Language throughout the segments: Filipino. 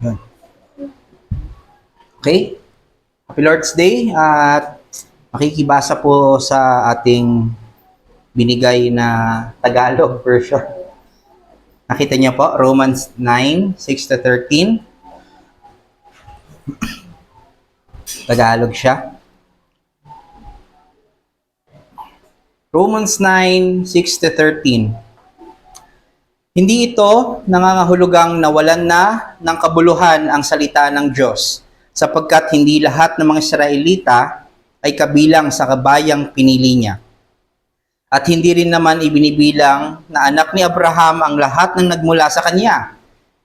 Yun. Okay? Happy Lord's Day at makikibasa po sa ating binigay na Tagalog version. Nakita niyo po, Romans 9, 6-13. Tagalog siya. Romans 9, 6-13. Hindi ito nangangahulugang nawalan na ng kabuluhan ang salita ng Diyos, sapagkat hindi lahat ng mga Israelita ay kabilang sa kabayang pinili niya. At hindi rin naman ibinibilang na anak ni Abraham ang lahat ng nagmula sa kanya.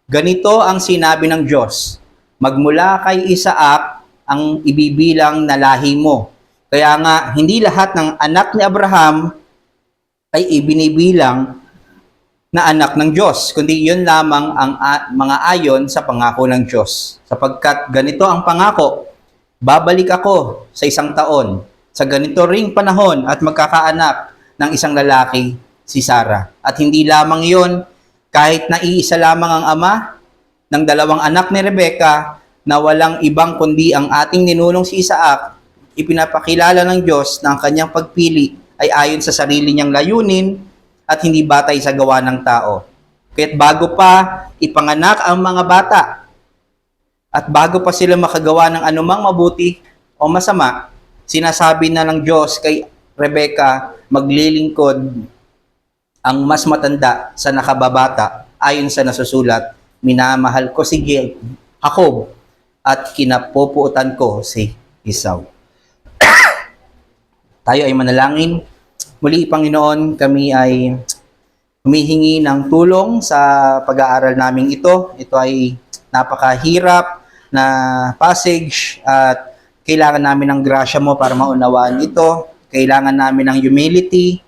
Ganito ang sinabi ng Diyos, magmula kay Isaac ang ibibilang na lahi mo. Kaya nga, hindi lahat ng anak ni Abraham ay ibinibilang na anak ng Diyos, kundi yun lamang ang mga ayon sa pangako ng Diyos. Sapagkat ganito ang pangako, babalik ako sa 1 taon, sa ganito ring panahon at magkakaanak ng isang lalaki, si Sarah. At hindi lamang yon, kahit na iisa lamang ang ama ng 2 anak ni Rebecca, na walang ibang kundi ang ating ninunong si Isaac, ipinapakilala ng Diyos na ang kanyang pagpili ay ayon sa sarili niyang layunin at hindi batay sa gawa ng tao. Kaya't bago pa ipanganak ang mga bata at bago pa sila makagawa ng anumang mabuti o masama, sinasabi na ng Diyos kay Rebecca, maglilingkod ang mas matanda sa nakababata ayon sa nasusulat, minamahal ko si Jacob at kinapupuutan ko si Esau. Tayo ay manalangin. Muli, Panginoon, kami ay humihingi ng tulong sa pag-aaral namin ito. Ito ay napakahirap na passage at kailangan namin ng grasya mo para maunawaan ito. Kailangan namin ng humility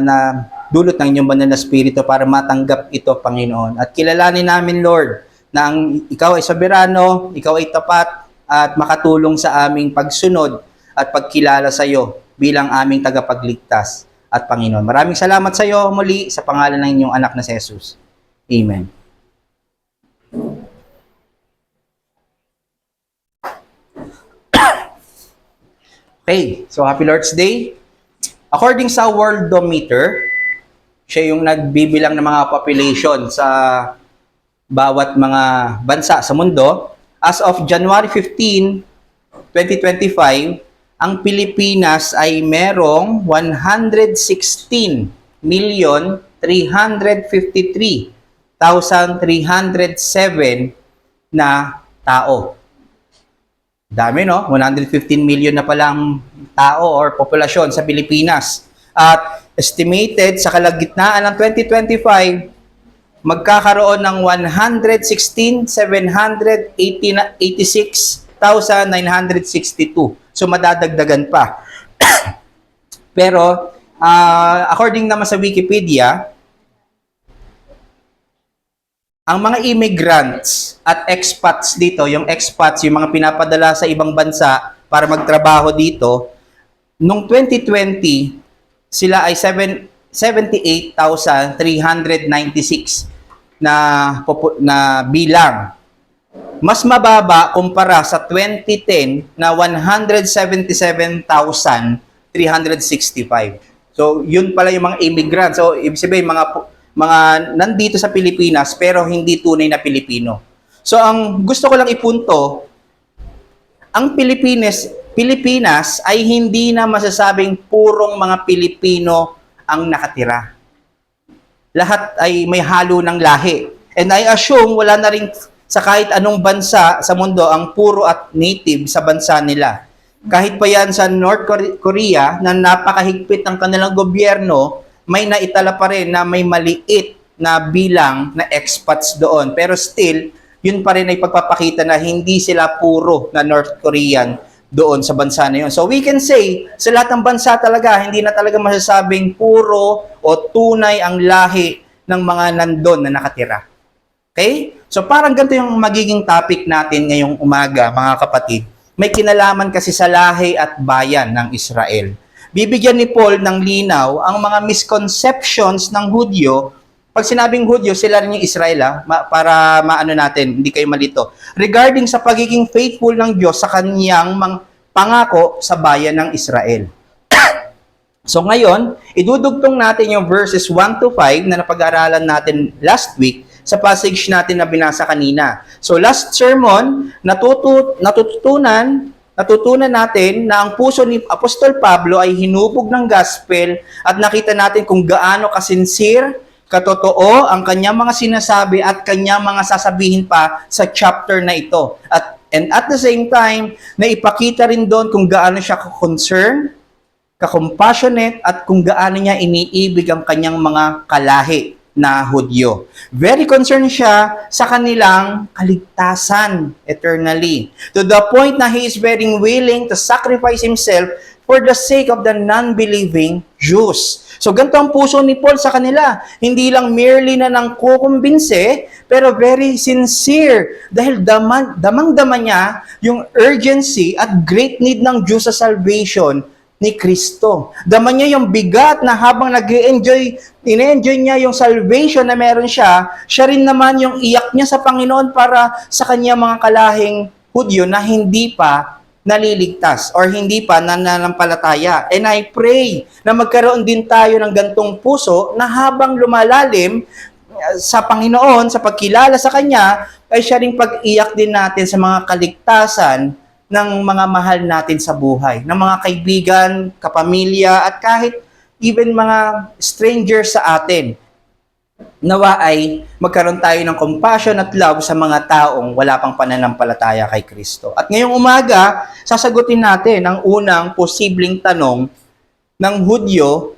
na dulot ng inyong banal na spirito para matanggap ito, Panginoon. At kilalanin namin, Lord, na ikaw ay soberano, ikaw ay tapat at makatulong sa aming pagsunod at pagkilala sa iyo bilang aming tagapagligtas at Panginoon. Maraming salamat sa iyo muli sa pangalan ng inyong anak na si Jesus. Amen. Okay, so happy Lord's Day. According sa Worldometer, siya yung nagbibilang ng mga population sa bawat mga bansa sa mundo. As of January 15, 2025, ang Pilipinas ay merong 116,353,307 na tao. Dami, no? 115 million na palang tao or populasyon sa Pilipinas. At estimated sa kalagitnaan ng 2025, magkakaroon ng 116,786,962. So, madadagdagan pa. Pero, according naman sa Wikipedia, ang mga immigrants at expats dito, yung expats, yung mga pinapadala sa ibang bansa para magtrabaho dito, noong 2020, sila ay 78,396 na bilang. Mas mababa kumpara sa 2010 na 177,365. So, yun pala yung mga immigrants. So, ibig sabihin, mga nandito sa Pilipinas pero hindi tunay na Pilipino. So, ang gusto ko lang ipunto, ang Pilipinas ay hindi na masasabing purong mga Pilipino ang nakatira. Lahat ay may halo ng lahi. And I assume wala na rin sa kahit anong bansa sa mundo ang puro at native sa bansa nila. Kahit pa yan sa North Korea na napakahigpit ng kanilang gobyerno, may naitala pa rin na may maliit na bilang na expats doon. Pero still, yun pa rin ay pagpapakita na hindi sila puro na North Korean doon sa bansa na yun. So we can say, sa lahat ng bansa talaga, hindi na talaga masasabing puro o tunay ang lahi ng mga nandun na nakatira. Okay? So parang ganito yung magiging topic natin ngayong umaga, mga kapatid. May kinalaman kasi sa lahi at bayan ng Israel. Bibigyan ni Paul ng linaw ang mga misconceptions ng Hudyo pag sinabing Hudyo, sila rin yung Israel, para maano natin, hindi kayo malito. Regarding sa pagiging faithful ng Diyos sa kanyang pangako sa bayan ng Israel. So ngayon, idudugtong natin yung verses 1 to 5 na napag-aralan natin last week sa passage natin na binasa kanina. So last sermon, natutunan natin na ang puso ni Apostol Pablo ay hinubog ng gospel at nakita natin kung gaano kasincere, katotoo ang kanyang mga sinasabi at kanyang mga sasabihin pa sa chapter na ito. And at the same time, naipakita rin doon kung gaano siya ka-concern, ka-compassionate, at kung gaano niya iniibig ang kanyang mga kalahi na Hudyo. Very concerned siya sa kanilang kaligtasan eternally. To the point na he is very willing to sacrifice himself for the sake of the non-believing Jews. So ganito ang puso ni Paul sa kanila. Hindi lang merely na nang kukumbinse, pero very sincere. Dahil damang-dama niya yung urgency at great need ng Jews sa salvation ni Kristo. Dama niya yung bigat na habang ine-enjoy niya yung salvation na meron siya, siya rin naman yung iyak niya sa Panginoon para sa kanya mga kalahing Hudyo na hindi pa naliligtas or hindi pa nananampalataya. And I pray na magkaroon din tayo ng gantong puso na habang lumalalim sa Panginoon, sa pagkilala sa Kanya, ay siya rin pag-iyak din natin sa mga kaligtasan ng mga mahal natin sa buhay, ng mga kaibigan, kapamilya, at kahit even mga strangers sa atin. Nawa ay magkaroon tayo ng compassion at love sa mga taong wala pang pananampalataya kay Kristo. At ngayong umaga, sasagutin natin ang unang posibleng tanong ng Hudyo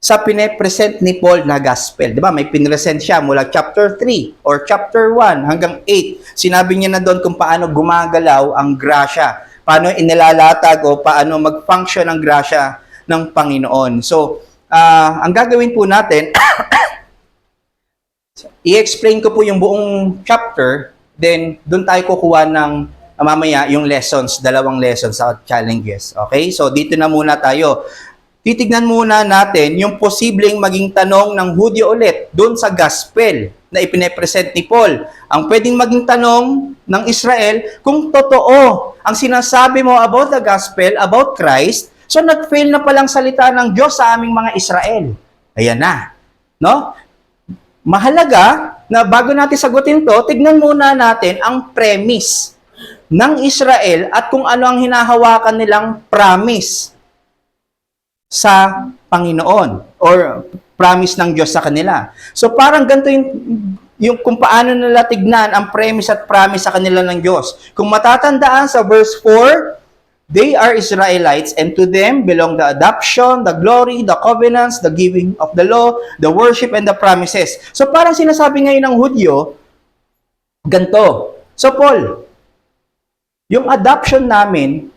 sa pine-present ni Paul na gospel. Diba? May pinresent siya mula chapter 3 or chapter 1 hanggang 8. Sinabi niya na doon kung paano gumagalaw ang grasya, paano inilalatag o paano mag-function ang grasya ng Panginoon. So, ang gagawin po natin, i-explain ko po yung buong chapter, then doon tayo kukuha ng mamaya yung lessons, 2 lessons sa challenges. Okay? So, dito na muna tayo. Titignan muna natin yung posibleng maging tanong ng Hudyo ulit doon sa gospel na ipine-present ni Paul. Ang pwedeng maging tanong ng Israel, kung totoo ang sinasabi mo about the gospel, about Christ, so nag-fail na palang salita ng Diyos sa aming mga Israel. Ayan na. No? Mahalaga na bago natin sagutin to, tignan muna natin ang premise ng Israel at kung ano ang hinahawakan nilang promise sa Panginoon or promise ng Diyos sa kanila. So parang ganito yung kung paano nila tignan ang premise at promise sa kanila ng Diyos. Kung matatandaan sa verse 4, they are Israelites and to them belong the adoption, the glory, the covenants, the giving of the law, the worship, and the promises. So parang sinasabi ngayon ng Hudyo, ganito. So Paul, yung adoption namin,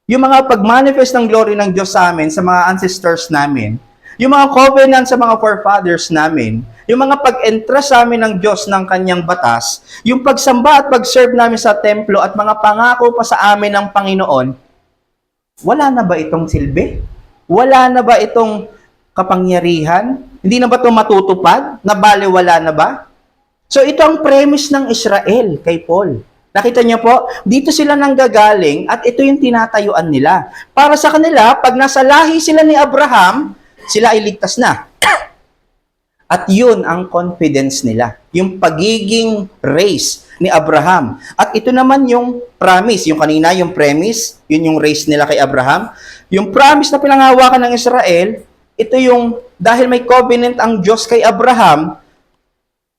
yung mga pag-manifest ng glory ng Diyos sa amin, sa mga ancestors namin, yung mga covenant sa mga forefathers namin, yung mga pag-entrust sa amin ng Diyos ng kanyang batas, yung pagsamba at pag-serve namin sa templo at mga pangako pa sa amin ng Panginoon, wala na ba itong silbi? Wala na ba itong kapangyarihan? Hindi na ba ito matutupad? Nabaliwala na ba? So ito ang premise ng Israel kay Paul. Nakita niyo po, dito sila nanggagaling at ito yung tinatayuan nila. Para sa kanila, pag nasa lahi sila ni Abraham, sila ay ligtas na. At yun ang confidence nila, yung pagiging race ni Abraham. At ito naman yung promise, yung kanina yung premise, yun yung race nila kay Abraham. Yung promise na pinanghawakan ng Israel, ito yung dahil may covenant ang Diyos kay Abraham,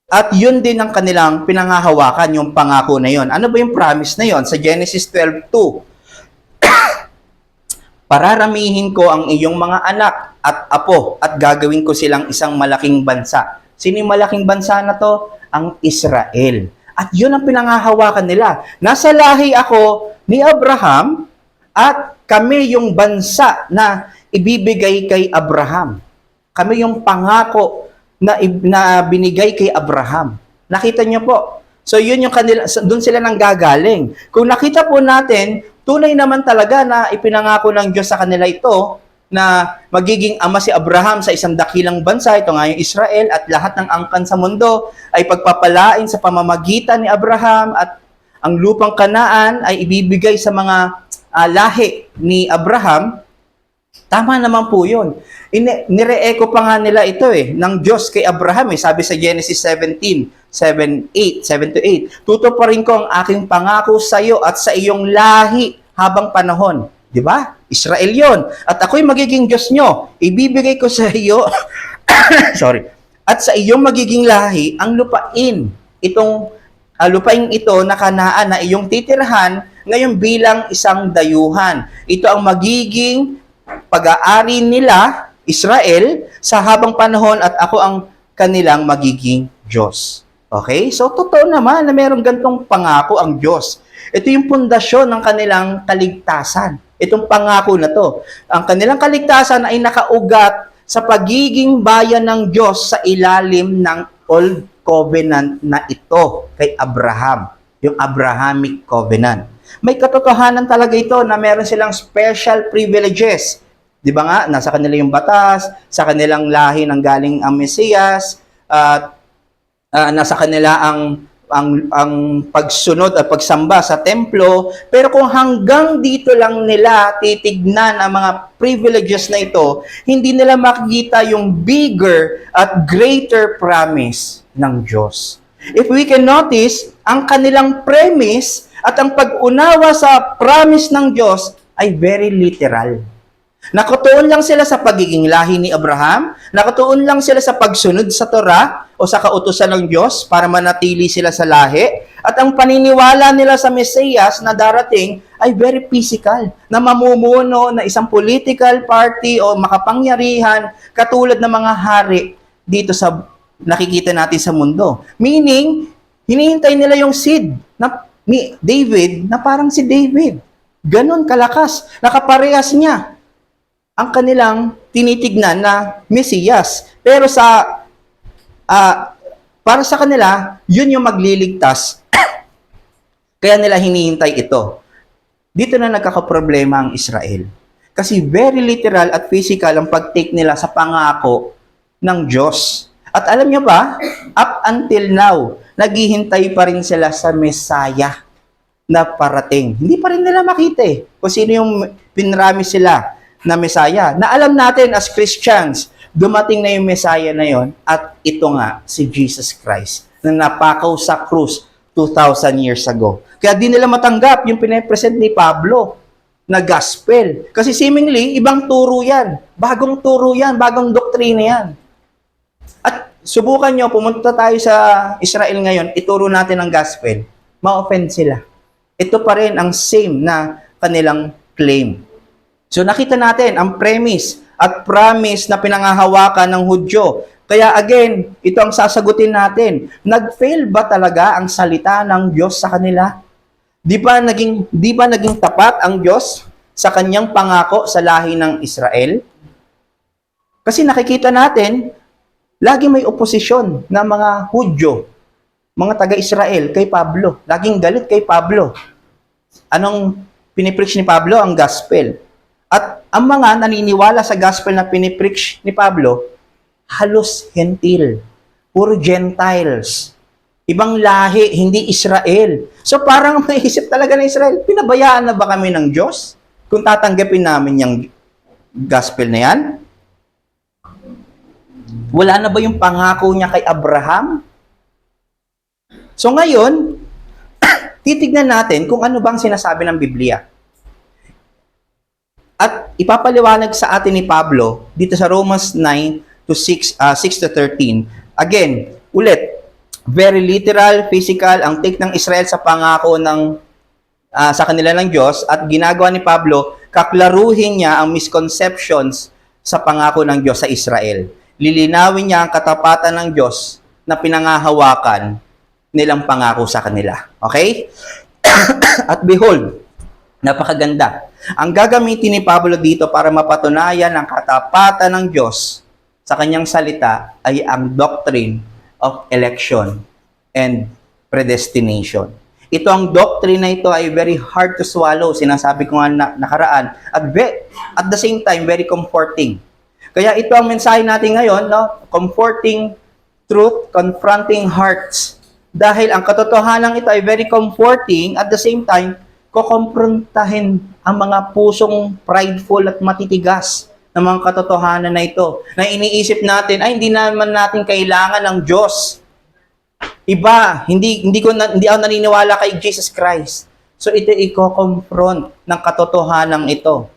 at yun din ang kanilang pinanghahawakan, yung pangako na yun. Ano ba yung promise na yun? Sa Genesis 12:2, pararamihin ko ang iyong mga anak at apo at gagawin ko silang isang malaking bansa. Sino yung malaking bansa na to? Ang Israel. At yun ang pinanghahawakan nila. Nasa lahi ako ni Abraham at kami yung bansa na ibibigay kay Abraham. Kami yung pangako na binigay kay Abraham. Nakita niyo po. So yun yung kanila, doon sila nanggagaling. Kung nakita po natin, tunay naman talaga na ipinangako ng Diyos sa kanila ito, na magiging ama si Abraham sa isang dakilang bansa, ito nga yung Israel, at lahat ng angkan sa mundo ay pagpapalain sa pamamagitan ni Abraham, at ang lupang Kanaan ay ibibigay sa mga lahi ni Abraham. Tama naman po yun. Nire-echo pa nga nila ito ng Diyos kay Abraham. Sabi sa Genesis 17:7-8, tutuparin ko ang aking pangako sa iyo at sa iyong lahi habang panahon. Di ba? Israel yon. At ako'y magiging Diyos nyo. Ibibigay ko sa iyo, sorry, at sa iyong magiging lahi ang lupain. Itong lupain ito na Kanaan na iyong titirhan ngayon bilang isang dayuhan. Ito ang magiging pag-aari nila, Israel, sa habang panahon at ako ang kanilang magiging Diyos. Okay? So, totoo naman na mayroong gantong pangako ang Diyos. Ito yung pundasyon ng kanilang kaligtasan. Itong pangako na to. Ang kanilang kaligtasan ay nakaugat sa pagiging bayan ng Diyos sa ilalim ng Old Covenant na ito kay Abraham. Yung Abrahamic Covenant. May katotohanan talaga ito na meron silang special privileges. Di ba nga, nasa kanila yung batas, sa kanilang lahi ng galing ang Mesiyas, at nasa kanila ang pagsunod at pagsamba sa templo. Pero kung hanggang dito lang nila titignan ang mga privileges na ito, hindi nila makikita yung bigger at greater promise ng Diyos. If we can notice, ang kanilang premise at ang pag-unawa sa promise ng Diyos ay very literal. Nakatuon lang sila sa pagiging lahi ni Abraham, nakatuon lang sila sa pagsunod sa Torah o sa kautusan ng Diyos para manatili sila sa lahi, at ang paniniwala nila sa Mesiyas na darating ay very physical, na mamumuno na isang political party o makapangyarihan katulad ng mga hari dito sa nakikita natin sa mundo. Meaning, hinihintay nila yung seed ni David na parang si David. Ganon kalakas, nakaparehas niya ang kanilang tinitignan na Mesiyas. Pero para sa kanila, yun yung magliligtas. Kaya nila hinihintay ito. Dito na nagkakaproblema ang Israel. Kasi very literal at physical ang pag-take nila sa pangako ng Diyos. At alam niyo ba, up until now, naghihintay pa rin sila sa Messiah na parating. Hindi pa rin nila makita kung sino yung pinramis sila na Messiah. Na alam natin as Christians, dumating na yung Messiah na yon, at ito nga, si Jesus Christ, na napakaw sa krus 2,000 years ago. Kaya di nila matanggap yung pinapresent ni Pablo na gospel. Kasi seemingly, ibang turo yan. Bagong turo yan, bagong doktrina yan. At subukan nyo, pumunta tayo sa Israel ngayon, ituro natin ang gospel, ma-offend sila. Ito pa rin ang same na kanilang claim. So nakita natin ang premise at promise na pinangahawakan ng Hudyo. Kaya again, ito ang sasagutin natin. Nag-fail ba talaga ang salita ng Diyos sa kanila? Di ba naging tapat ang Diyos sa kanyang pangako sa lahi ng Israel? Kasi nakikita natin, lagi may oposisyon na mga Hudyo, mga taga-Israel kay Pablo. Laging galit kay Pablo. Anong pinipreach ni Pablo? Ang gospel. At ang mga naniniwala sa gospel na pinipreach ni Pablo, halos hentil, puro Gentiles, ibang lahi, hindi Israel. So parang maisip talaga ng Israel, pinabayaan na ba kami ng Diyos kung tatanggapin namin yung gospel na yan? Wala na ba yung pangako niya kay Abraham? So ngayon, titignan natin kung ano bang sinasabi ng Biblia. At ipapaliwanag sa atin ni Pablo dito sa Romans 9:6-13. Again, ulit, very literal, physical ang take ng Israel sa pangako sa kanila ng Diyos, at ginagawa ni Pablo, kaklaruhin niya ang misconceptions sa pangako ng Diyos sa Israel. Lilinawin niya ang katapatan ng Diyos na pinangahawakan nilang pangako sa kanila. Okay? At behold, napakaganda. Ang gagamitin ni Pablo dito para mapatunayan ang katapatan ng Diyos sa kanyang salita ay ang doctrine of election and predestination. Ito ang doctrine na ito ay very hard to swallow, sinasabi ko nga nakaraan, at the same time, very comforting. Kaya ito ang mensahe natin ngayon, no? Comforting truth, confronting hearts. Dahil ang katotohanan ito ay very comforting, at the same time, kukomprontahin ang mga pusong prideful at matitigas ng mga katotohanan na ito. Na iniisip natin, ay hindi naman natin kailangan ng Diyos. Iba, hindi ako naniniwala kay Jesus Christ. So ito i-confront ng katotohanan ito.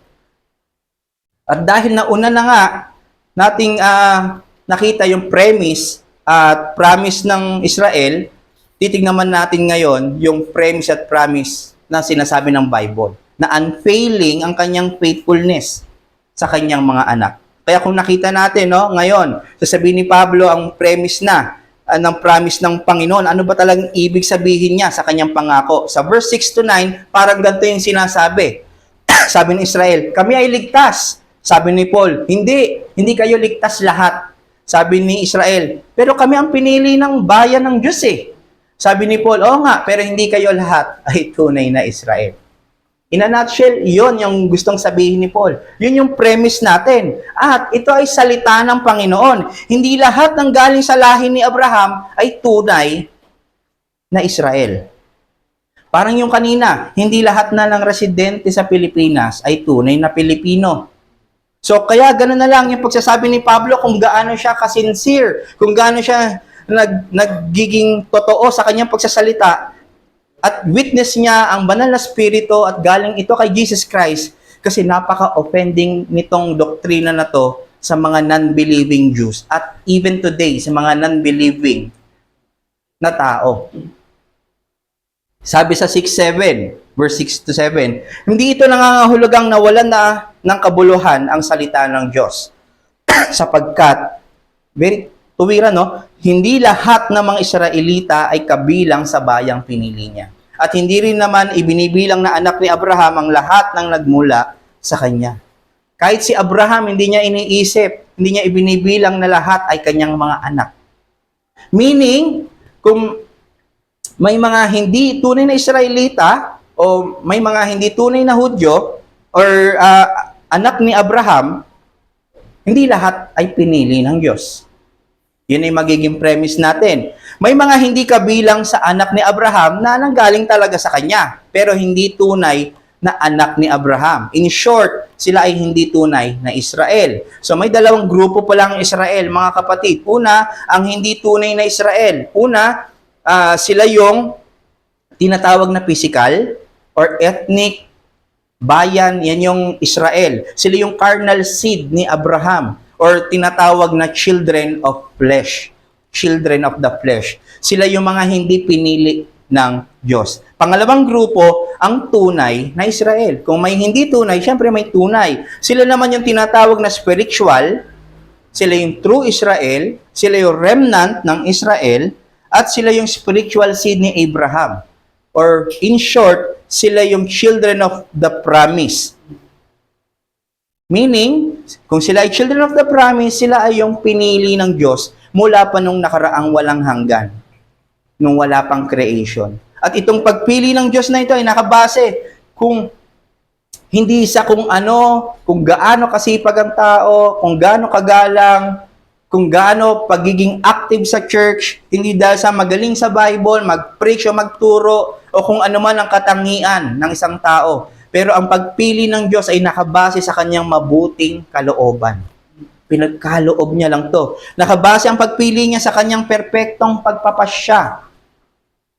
At dahil nauna na nga nating nakita yung premise at promise ng Israel, titignan naman natin ngayon yung premise at promise na sinasabi ng Bible, na unfailing ang kanyang faithfulness sa kanyang mga anak. Kaya kung nakita natin, no, ngayon, sasabihin ni Pablo ang premise na ng promise ng Panginoon. Ano ba talagang ibig sabihin niya sa kanyang pangako? Sa verse 6 to 9, parang ganito yung sinasabi. Sabi ng Israel, kami ay ligtas. Sabi ni Paul, hindi kayo ligtas lahat. Sabi ni Israel, pero kami ang pinili ng bayan ng Diyos eh. Sabi ni Paul, oo nga, pero hindi kayo lahat ay tunay na Israel. In a nutshell, yun yung gustong sabihin ni Paul. Yun yung premise natin. At ito ay salita ng Panginoon. Hindi lahat ng galing sa lahi ni Abraham ay tunay na Israel. Parang yung kanina, hindi lahat na lang residente sa Pilipinas ay tunay na Pilipino. So kaya gano'n na lang yung pagsasabi ni Pablo kung gaano siya kasincere, kung gaano siya nagiging totoo sa kanyang pagsasalita. At witness niya ang banal na spirito at galing ito kay Jesus Christ kasi napaka-offending nitong doktrina na to sa mga non-believing Jews at even today sa mga non-believing na tao. Sabi sa 6:7, verse 6 to 7, hindi ito nangangahulugang nawalan na ng kabuluhan ang salita ng Diyos sapagkat very tuwira, no? Hindi lahat ng mga Israelita ay kabilang sa bayang pinili niya. At hindi rin naman ibinibilang na anak ni Abraham ang lahat ng nagmula sa kanya. Kahit si Abraham, hindi niya iniisip, hindi niya ibinibilang na lahat ay kanyang mga anak. Meaning, kung may mga hindi tunay na Israelita o may mga hindi tunay na Hudyo or anak ni Abraham, hindi lahat ay pinili ng Diyos. Yun ay magiging premise natin. May mga hindi kabilang sa anak ni Abraham na nanggaling talaga sa kanya, pero hindi tunay na anak ni Abraham. In short, sila ay hindi tunay na Israel. So may dalawang grupo pa lang Israel, mga kapatid. Una, ang hindi tunay na Israel. Una, sila yung tinatawag na physical or ethnic bayan, yan yung Israel. Sila yung carnal seed ni Abraham, or tinatawag na children of flesh. Children of the flesh. Sila yung mga hindi pinili ng Diyos. Pangalawang grupo, ang tunay na Israel. Kung may hindi tunay, syempre may tunay. Sila naman yung tinatawag na spiritual, sila yung true Israel, sila yung remnant ng Israel, at sila yung spiritual seed ni Abraham. Or in short, sila yung children of the promise. Meaning, kung sila ay children of the promise, sila ay yung pinili ng Diyos mula pa nung nakaraang walang hanggan, nung wala pang creation. At itong pagpili ng Diyos na ito ay nakabase kung hindi sa kung ano, kung gaano kasipag ang tao, kung gaano kagalang, kung gaano pagiging active sa church, hindi dahil sa magaling sa Bible, mag-preach o magturo, o kung ano man ang katangian ng isang tao. Pero ang pagpili ng Diyos ay nakabase sa kanyang mabuting kalooban. Pinagkaloob niya lang to. Nakabase ang pagpili niya sa kanyang perpektong pagpapasya.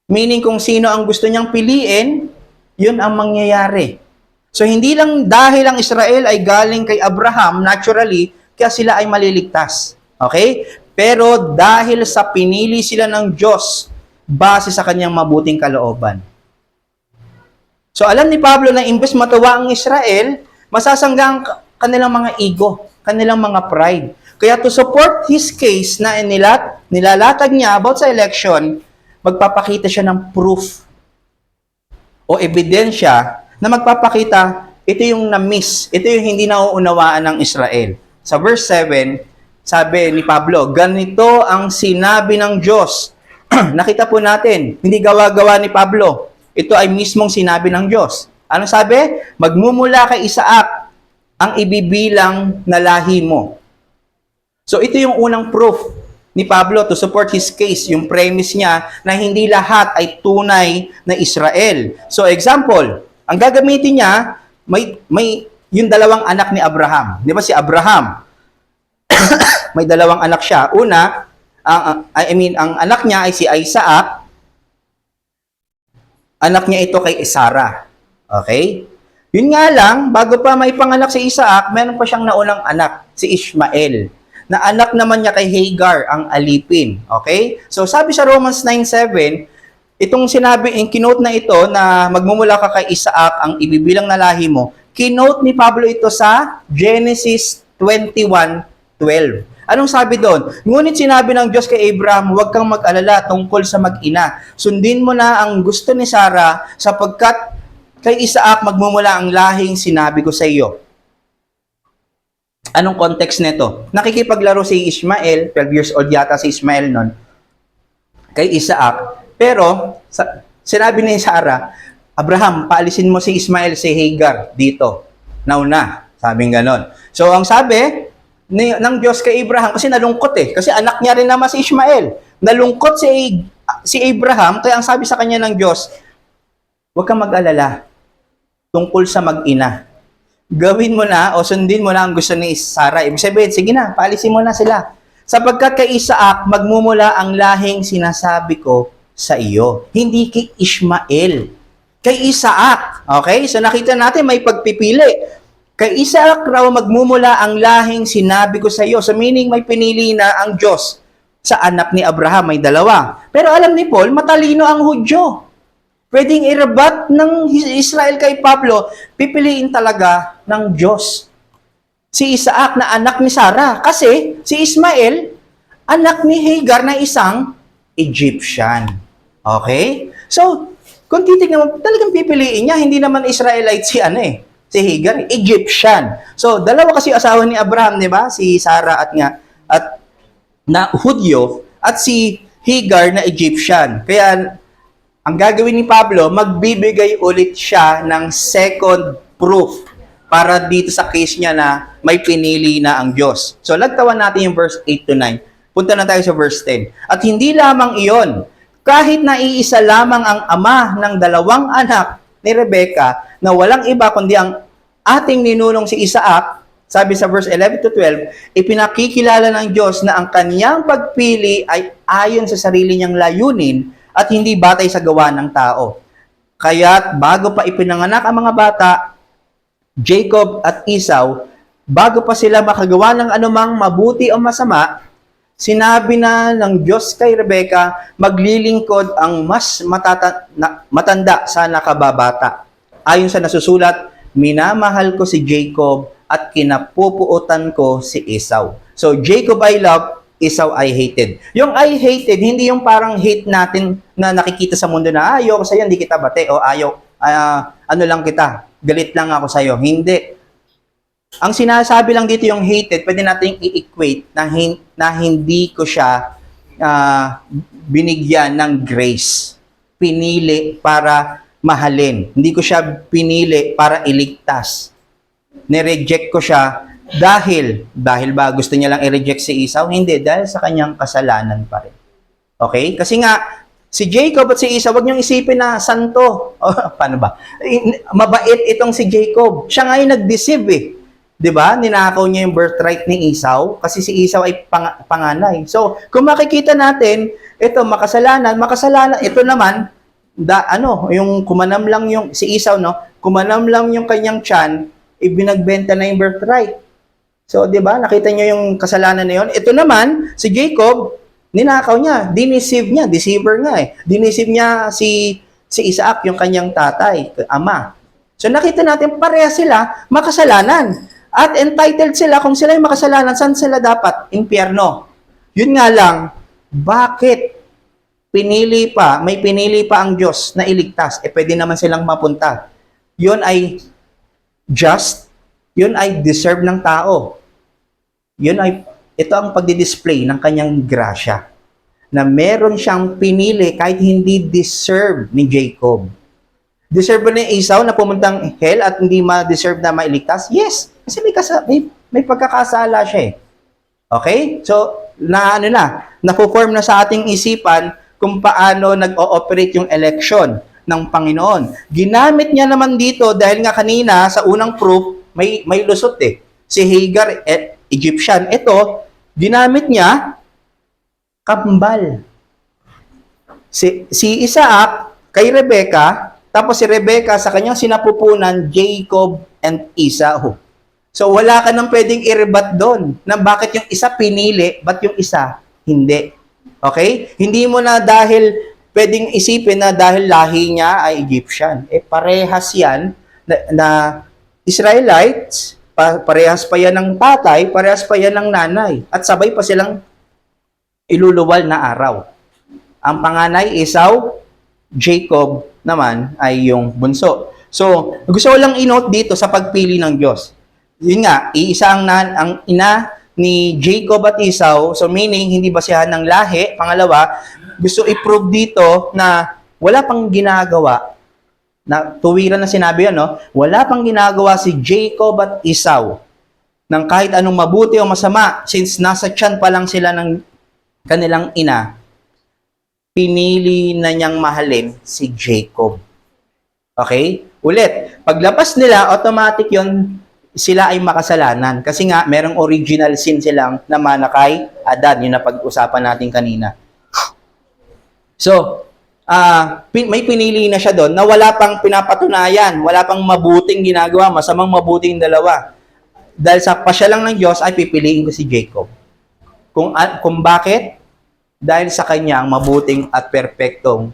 Meaning kung sino ang gusto niyang piliin, yun ang mangyayari. So hindi lang dahil ang Israel ay galing kay Abraham, naturally, kaya sila ay maliligtas. Okay? Pero dahil sa pinili sila ng Diyos, base sa kanyang mabuting kalooban. So alam ni Pablo na imbes matuwa ang Israel, masasangga ang kanilang mga ego, kanilang mga pride. Kaya to support his case na nilalatag niya about sa election, magpapakita siya ng proof o ebidensya na magpapakita ito yung na-miss, ito yung hindi nauunawaan ng Israel. Sa verse 7, sabi ni Pablo, ganito ang sinabi ng Diyos. Nakita po natin, hindi gawa-gawa ni Pablo. Ito ay mismong sinabi ng Diyos. Ano sabi? Magmumula kay Isaac ang ibibilang na lahi mo. So ito yung unang proof ni Pablo to support his case, yung premise niya na hindi lahat ay tunay na Israel. So example, ang gagamitin niya, may yung dalawang anak ni Abraham. Di ba si Abraham? May dalawang anak siya. Una, ang anak niya ay si Isaac. Anak niya ito kay Sarah. Okay? Yun nga lang, bago pa may panganak si Isaac, meron pa siyang naunang anak, si Ishmael, na anak naman niya kay Hagar, ang alipin. Okay? So sabi sa Romans 9:7, itong sinabi, yung kinote na ito, na magmumula ka kay Isaac, ang ibibilang na lahi mo, kinote ni Pablo ito sa Genesis 21:12. Anong sabi doon? Ngunit sinabi ng Diyos kay Abraham, huwag kang mag-alala tungkol sa mag-ina. Sundin mo na ang gusto ni Sarah sapagkat kay Isaac magmumula ang lahing sinabi ko sa iyo. Anong context nito? Nakikipaglaro si Ishmael, 12 years old yata si Ishmael nun, kay Isaac. Pero, sinabi ni Sarah, Abraham, paalisin mo si Ishmael, si Hagar dito. Nauna. Sabing ganon. So, ang sabi ng Diyos kay Abraham, kasi nalungkot kasi anak niya rin naman si Ishmael. Nalungkot si Abraham, kaya ang sabi sa kanya ng Diyos, huwag kang mag-alala tungkol sa mag-ina. Gawin mo na o sundin mo na ang gusto ni Sarah. Ibig sabihin, sige na, paalisin mo na sila. Sapagkat kay Isaac, magmumula ang lahing sinasabi ko sa iyo. Hindi kay Ishmael. Kay Isaac. Okay? So nakita natin may pagpipili. Kay Isaac raw magmumula ang lahing sinabi ko sa iyo. So meaning may pinili na ang Diyos sa anak ni Abraham. May dalawa. Pero alam ni Paul, matalino ang Hudyo. Pwedeng irabat ng Israel kay Pablo, pipiliin talaga ng Diyos si Isaac na anak ni Sarah. Kasi si Ismael, anak ni Hagar na isang Egyptian. Okay? So, kung titignan mo, talagang pipiliin niya, hindi naman Israelite si si Hagar, Egyptian. So, dalawa kasi asawa ni Abraham, di ba? Si Sarah at na Hudyo at si Hagar na Egyptian. Kaya, ang gagawin ni Pablo, magbibigay ulit siya ng second proof para dito sa case niya na may pinili na ang Diyos. So, lagtawan natin yung verse 8 to 9. Punta na tayo sa verse 10. At hindi lamang iyon, kahit na iisa lamang ang ama ng dalawang anak ni Rebecca na walang iba kundi ang ating ninunong si Isaac, sabi sa verse 11 to 12, ipinakikilala ng Diyos na ang kanyang pagpili ay ayon sa sarili niyang layunin at hindi batay sa gawa ng tao. Kaya't bago pa ipinanganak ang mga bata, Jacob at Esau, bago pa sila makagawa ng anumang mabuti o masama, sinabi na ng Diyos kay Rebecca, maglilingkod ang mas matanda sa nakababata. Ayon sa nasusulat, minamahal ko si Jacob at kinapupuotan ko si Esau. So, Jacob I love, Esau I hated. Yung I hated, hindi yung parang hate natin na nakikita sa mundo na ayoko sa'yo, hindi kita bate, o ano lang kita, galit lang ako sa'yo. Hindi. Ang sinasabi lang dito yung hated, pwede natin i-equate na hindi ko siya binigyan ng grace. Pinili para mahalin. Hindi ko siya pinili para iligtas. Nireject ko siya dahil ba gusto niya lang i-reject si Esau? Hindi, dahil sa kanyang kasalanan pa rin. Okay? Kasi nga, si Jacob at si Esau, wag niyong isipin na santo. Paano ba? Mabait itong si Jacob. Siya nga yung nag-deceive 'Di ba? Ninakaw niya yung birthright ni Esau kasi si Esau ay panganay. So, kung makikita natin, ito makasalanan. Ito naman yung kumanam lang yung si Esau, kumanam lang yung kanyang tiyan, ibinagbenta na yung birthright. So, 'di ba? Nakita niyo yung kasalanan na 'yon. Ito naman si Jacob, ninakaw niya, deceiver nga Diniceive niya si Isaac, yung kanyang tatay, ama. So nakita natin pareha sila makasalanan. At entitled sila, kung sila yung makasalanan, saan sila dapat? Impyerno. Yun nga lang, bakit may pinili pa ang Diyos na iligtas? Pwede naman silang mapunta. Yun ay just, yun ay deserve ng tao. Ito ang pagdi-display ng kanyang grasya. Na meron siyang pinili kahit hindi deserve ni Jacob. Deserve ba ni Esau na pumuntang hell at hindi ma-deserve na mailigtas? Yes. Kasi may pagkakasala siya eh. Okay? So, napo-form na sa ating isipan kung paano nag-ooperate yung election ng Panginoon. Ginamit niya naman dito dahil nga kanina sa unang proof, may lusot eh. Si Hagar, Egyptian. Ito, ginamit niya kambal. Si Isaac kay Rebecca, tapos si Rebecca sa kanyang sinapupunan, Jacob and Esau. So wala ka nang pwedeng i-rebut doon na bakit yung isa pinili, ba't yung isa hindi. Okay? Hindi mo na dahil pwedeng isipin na dahil lahi niya ay Egyptian. Parehas yan na Israelites, parehas pa yan ng tatay, parehas pa yan ng nanay. At sabay pa silang iluluwal na araw. Ang panganay, Esau, Jacob naman ay yung bunso. So, gusto ko lang i-note dito sa pagpili ng Diyos. Yun nga, iisa ang ina ni Jacob at Esau, so meaning hindi basihan ng lahi. Pangalawa, gusto i-prove dito na wala pang ginagawa, na tuwiran na sinabi yan, no? Wala pang ginagawa si Jacob at Esau ng kahit anong mabuti o masama since nasa tiyan pa lang sila ng kanilang ina. Pinili na niyang mahalin si Jacob. Okay? Ulit, paglabas nila, automatic yon sila ay makasalanan. Kasi nga, merong original sin silang namana kay Adan, yun na pag-usapan natin kanina. So, may pinili na siya doon na wala pang pinapatunayan, wala pang mabuting ginagawa, masamang mabuting dalawa. Dahil sa pasya lang ng Diyos, ay pipiliin ko si Jacob. Kung bakit? Dahil sa kanyang mabuting at perpektong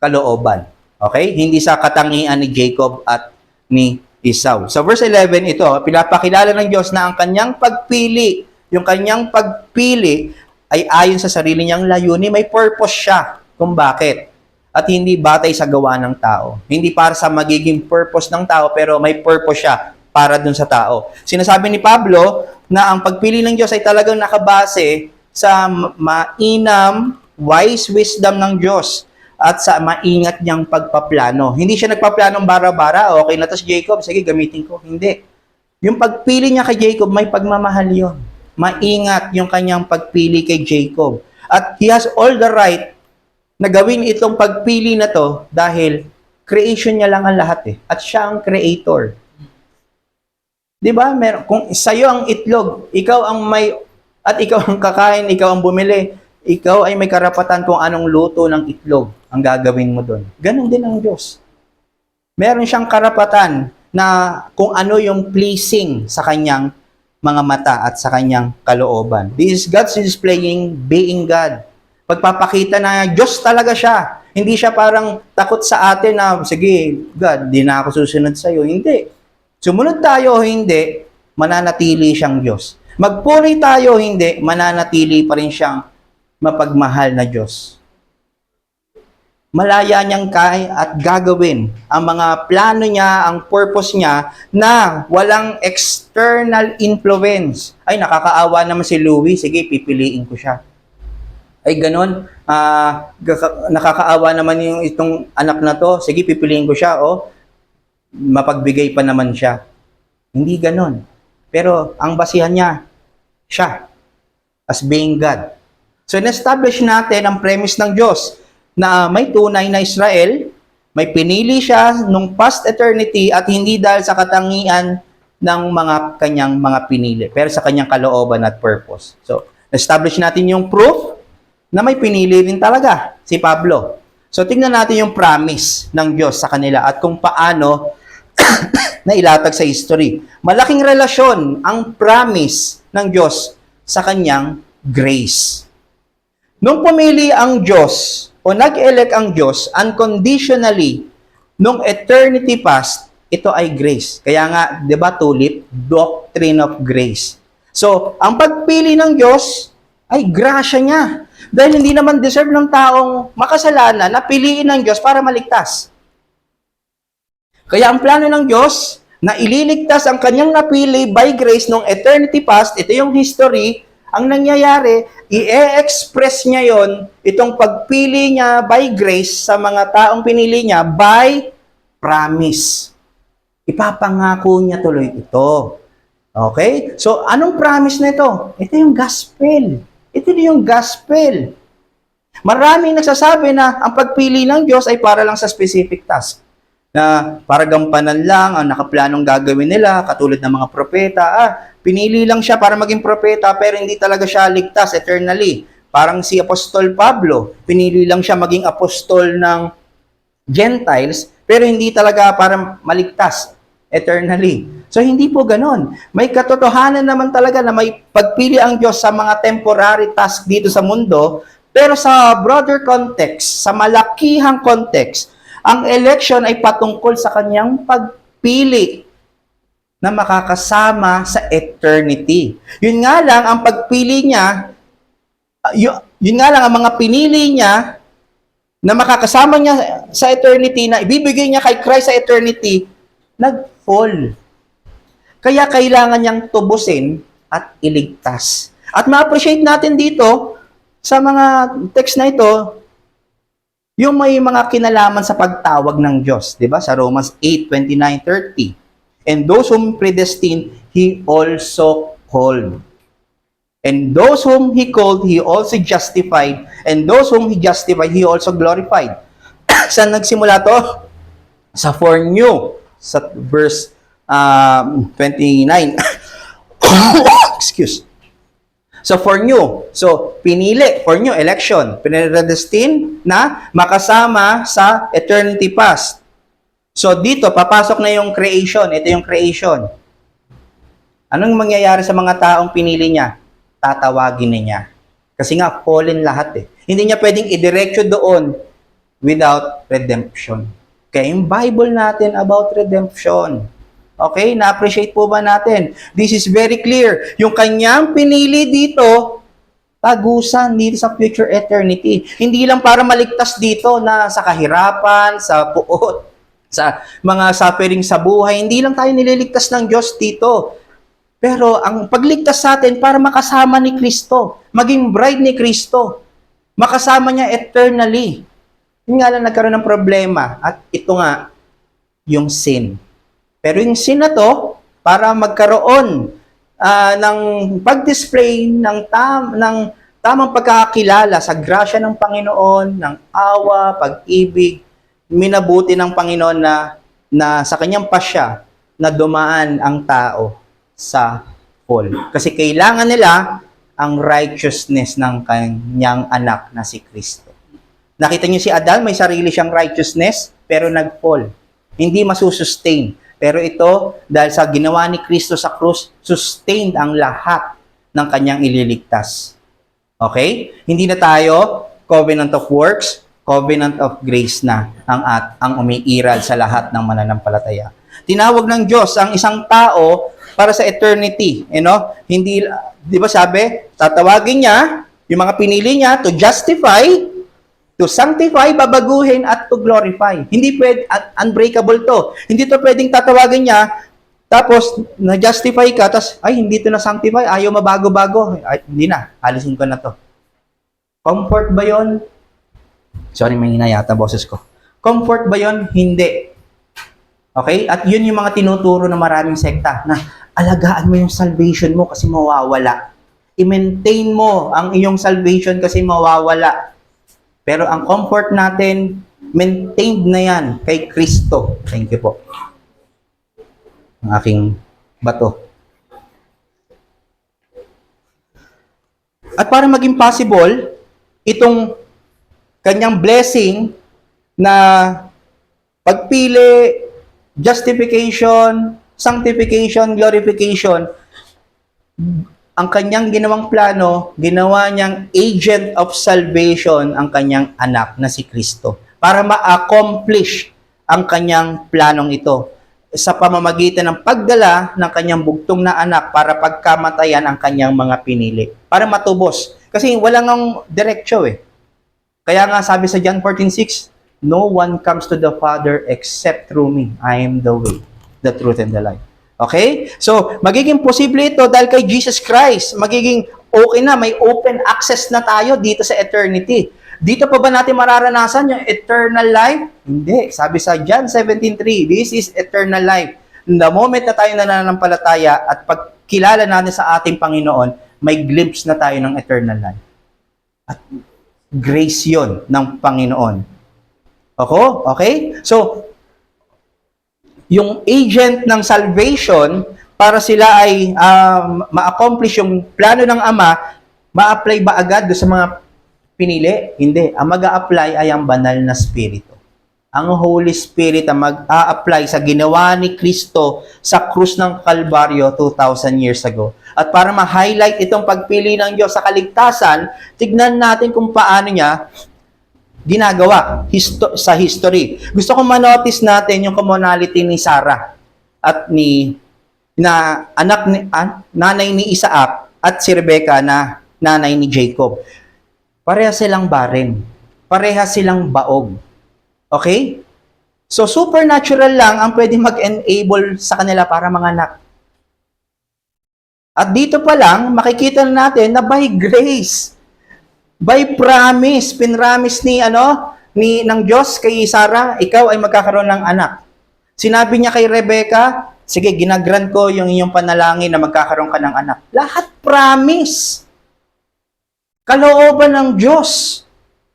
kalooban. Okay? Hindi sa katangian ni Jacob at ni Esau. So verse 11 ito, pinapakilala ng Diyos na ang kanyang pagpili, yung kanyang pagpili ay ayon sa sarili niyang layunin, may purpose siya kung bakit. At hindi batay sa gawa ng tao. Hindi para sa magiging purpose ng tao, pero may purpose siya para dun sa tao. Sinasabi ni Pablo na ang pagpili ng Diyos ay talagang nakabase sa mainam, wise wisdom ng Diyos at sa maingat niyang pagpaplano. Hindi siya nagpaplanong bara-bara, okay na to si Jacob, sige gamitin ko. Hindi. Yung pagpili niya kay Jacob, may pagmamahal yun. Maingat yung kanyang pagpili kay Jacob. At he has all the right na gawin itong pagpili na to dahil creation niya lang ang lahat eh. At siya ang creator. Di ba? Kung sa'yo ang itlog, ikaw ang may at ikaw ang kakain, ikaw ang bumili, ikaw ay may karapatan kung anong luto ng itlog ang gagawin mo doon. Ganon din ang Diyos. Meron siyang karapatan na kung ano yung pleasing sa kanyang mga mata at sa kanyang kalooban. This is God's displaying being God. Pagpapakita na Diyos talaga siya. Hindi siya parang takot sa atin na, sige, God, di na ako susunod sa iyo. Hindi. Sumunod tayo o hindi, mananatili siyang Diyos. Magpuri tayo, hindi, mananatili pa rin siyang mapagmahal na Diyos. Malaya niyang kaya at gagawin ang mga plano niya, ang purpose niya, na walang external influence. Ay, nakakaawa naman si Louie, sige, pipiliin ko siya. Ay, ganun, nakakaawa naman yung itong anak na to, sige, pipiliin ko siya, mapagbigay pa naman siya. Hindi ganun. Pero ang basihan niya, siya, as being God. So, na-establish natin ang premise ng Diyos na may tunay na Israel, may pinili siya nung past eternity at hindi dahil sa katangian ng mga kanyang mga pinili, pero sa kanyang kalooban at purpose. So, na-establish natin yung proof na may pinili rin talaga si Pablo. So, tingnan natin yung promise ng Diyos sa kanila at kung paano na ilatag sa history. Malaking relasyon ang promise ng Diyos sa kanyang grace. Nung pumili ang Diyos o nag-elect ang Diyos unconditionally nung eternity past, ito ay grace. Kaya nga, 'di ba, tulip, doctrine of grace. So, ang pagpili ng Diyos ay grasya niya. Dahil hindi naman deserve ng taong makasalanan na piliin ng Diyos para maligtas. Kaya ang plano ng Diyos na ililigtas ang kanyang napili by grace nung eternity past, ito yung history, ang nangyayari, i-express niya yon, itong pagpili niya by grace sa mga taong pinili niya by promise. Ipapangako niya tuloy ito. Okay? So, anong promise na ito? Ito yung gospel. Ito yung gospel. Maraming nagsasabi na ang pagpili ng Diyos ay para lang sa specific task. Na para gampanan lang ang nakaplanong gagawin nila, katulad ng mga propeta. Pinili lang siya para maging propeta pero hindi talaga siya ligtas eternally. Parang si Apostol Pablo, pinili lang siya maging apostol ng Gentiles pero hindi talaga para maligtas eternally. So, hindi po ganon. May katotohanan naman talaga na may pagpili ang Diyos sa mga temporary task dito sa mundo, pero sa broader context, sa malakihang context, ang election ay patungkol sa kanyang pagpili na makakasama sa eternity. Yun nga lang, ang pagpili niya, yun nga lang, ang mga pinili niya na makakasama niya sa eternity, na ibibigay niya kay Christ sa eternity, nag-fall. Kaya kailangan niyang tubusin at iligtas. At ma-appreciate natin dito, sa mga text na ito, yung may mga kinalaman sa pagtawag ng Diyos. Diba? Sa Romans 8:29-30. And those whom predestined, He also called. And those whom He called, He also justified. And those whom He justified, He also glorified. Saan nagsimula to? Sa foreknew. Sa verse 29. Excuse. So, foreknew. So, pinili. Foreknew, election. Pinredestined na makasama sa eternity past. So, dito, papasok na yung creation. Ito yung creation. Anong mangyayari sa mga taong pinili niya? Tatawagin niya. Kasi nga, fallen lahat eh. Hindi niya pwedeng idiretso doon without redemption. Okay, yung Bible natin about redemption. Okay, na-appreciate po ba natin? This is very clear. Yung kanyang pinili dito, tagusan dito sa future eternity. Hindi lang para maligtas dito na sa kahirapan, sa puot, sa mga suffering sa buhay. Hindi lang tayo nililigtas ng Diyos dito. Pero ang pagligtas sa atin para makasama ni Kristo, maging bride ni Kristo, makasama niya eternally. Yung nga lang nagkaroon ng problema. At ito nga, yung sin. Pero yung sin na to, para magkaroon ng pag-display ng tamang pagkakakilala sa grasya ng Panginoon, ng awa, pag-ibig, minabuti ng Panginoon na sa kanyang pasya na dumaan ang tao sa fall. Kasi kailangan nila ang righteousness ng kanyang anak na si Kristo. Nakita niyo si Adan, may sarili siyang righteousness, pero nag-fall. Hindi masusustain. Pero ito, dahil sa ginawa ni Kristo sa krus, sustained ang lahat ng kanyang ililigtas. Okay? Hindi na tayo covenant of works, covenant of grace na ang umiiral sa lahat ng mananampalataya. Tinawag ng Diyos ang isang tao para sa eternity. Hindi, di ba sabi, tatawagin niya, yung mga pinili niya, to justify, to sanctify, babaguhin, at to glorify. Hindi pwede, unbreakable to. Hindi to pwedeng tatawagin niya, tapos, na-justify ka, tapos, ay, hindi to na-sanctify, ayaw mabago-bago. Ay, hindi na, alisin ko na to. Comfort ba yon? Sorry, may hinayata boses ko. Comfort ba yon? Hindi. Okay? At yun yung mga tinuturo ng maraming sekta, na alagaan mo yung salvation mo kasi mawawala. I-maintain mo ang iyong salvation kasi mawawala. Pero ang comfort natin, maintained na yan kay Kristo. Thank you po. Ang aking bato. At para maging possible, itong kanyang blessing na pagpili, justification, sanctification, glorification, ang kanyang ginawang plano, ginawa niyang agent of salvation ang kanyang anak na si Kristo para ma-accomplish ang kanyang planong ito sa pamamagitan ng pagdala ng kanyang bugtong na anak para pagkamatayan ang kanyang mga pinili. Para matubos. Kasi walang ang diretsyo eh. Kaya nga sabi sa John 14:6, no one comes to the Father except through me. I am the way, the truth, and the life. Okay? So, magiging posible ito dahil kay Jesus Christ. Magiging okay na, may open access na tayo dito sa eternity. Dito pa ba natin mararanasan yung eternal life? Hindi. Sabi sa John 17:3, this is eternal life. The moment na tayo nananampalataya at pagkilala natin sa ating Panginoon, may glimpse na tayo ng eternal life. At grace yon ng Panginoon. Okay? So, yung agent ng salvation, para sila ay ma-accomplish yung plano ng Ama, ma-apply ba agad do sa mga pinili? Hindi. Ang mag-a-apply ay ang banal na Espiritu. Ang Holy Spirit ang mag-a-apply sa ginawa ni Kristo sa krus ng Kalbaryo 2,000 years ago. At para ma-highlight itong pagpili ng Diyos sa kaligtasan, tignan natin kung paano niya ginagawa sa history. Gusto kong manotice natin yung commonality ni Sarah at nanay ni Isaac at si Rebecca na nanay ni Jacob. Pareha silang barren. Pareha silang baog. Okay? So, supernatural lang ang pwede mag-enable sa kanila para manganak. At dito pa lang, makikita na natin na by grace, by promise, pinramis ng Diyos kay Sarah, ikaw ay magkakaroon ng anak. Sinabi niya kay Rebecca, sige, ginagrant ko yung inyong panalangin na magkakaroon ka ng anak. Lahat promise. Kalooban ng Diyos.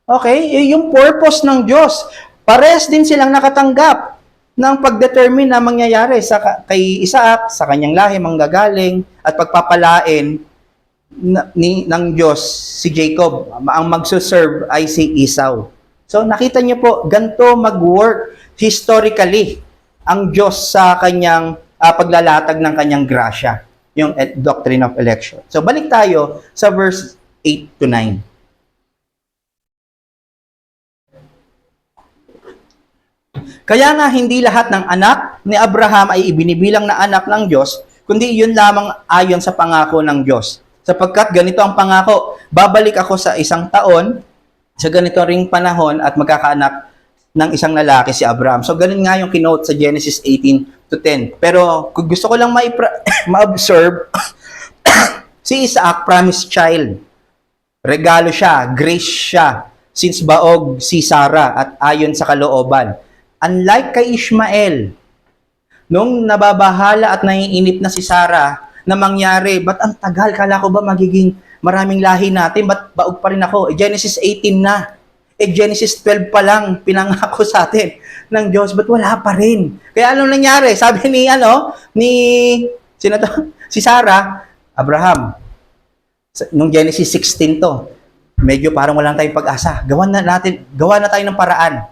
Okay? Yung purpose ng Diyos. Pares din silang nakatanggap ng pagdetermine na mangyayari kay Isaac, sa kanyang lahi, manggagaling, at pagpapalain ng Diyos si Jacob. Ang magsuserve ay si Esau. So nakita niyo po, ganito mag-work historically ang Diyos sa kanyang paglalatag ng kanyang grasya, yung doctrine of election. So balik tayo sa verse 8 to 9. Kaya nga hindi lahat ng anak ni Abraham ay ibinibilang na anak ng Diyos, kundi yun lamang ayon sa pangako ng Diyos. Sapagkat ganito ang pangako, babalik ako sa isang taon, sa ganito ring panahon at magkakaanak ng isang lalaki si Abraham. So ganun nga yung kinote sa Genesis 18 to 10. Pero kung gusto ko lang ma-observe, si Isaac, promised child. Regalo siya, grace siya, since baog si Sarah at ayon sa kalooban. Unlike kay Ishmael, nung nababahala at naiinip na si Sarah, na mangyari, ba't ang tagal? Kala ko ba magiging maraming lahi natin? Ba't baog pa rin ako? Genesis 18 na. Genesis 12 pa lang, pinangako sa atin ng Diyos. Ba't wala pa rin? Kaya anong nangyari? Sabi sino to? Si Sarah, Abraham. Nung Genesis 16 to, medyo parang wala tayong pag-asa. Gawa na tayo ng paraan.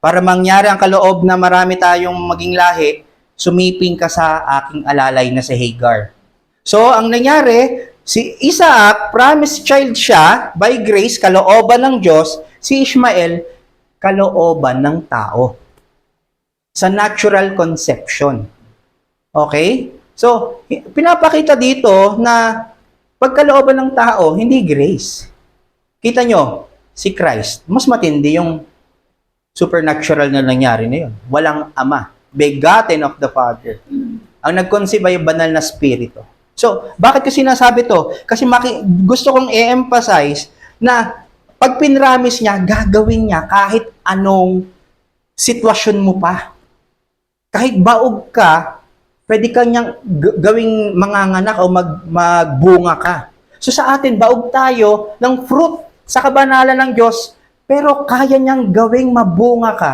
Para mangyari ang kaloob na marami tayong maging lahi, sumiping ka sa aking alalay na si Hagar. So, ang nangyari, si Isaac, promised child siya, by grace, kalooban ng Diyos. Si Ishmael, kalooban ng tao. Sa natural conception. Okay? So, pinapakita dito na pagkalooban ng tao, hindi grace. Kita nyo, si Christ, mas matindi yung supernatural na nangyari na yun. Walang ama. Begotten of the Father. Ang nag-conceive ay banal na spirito. So, bakit ko sinasabi to? Kasi gusto kong i-emphasize na pag pinramis niya, gagawin niya kahit anong sitwasyon mo pa. Kahit baog ka, pwede kanyang gawing manganganak o magbunga ka. So sa atin, baog tayo ng fruit sa kabanalan ng Diyos, pero kaya niyang gawing mabunga ka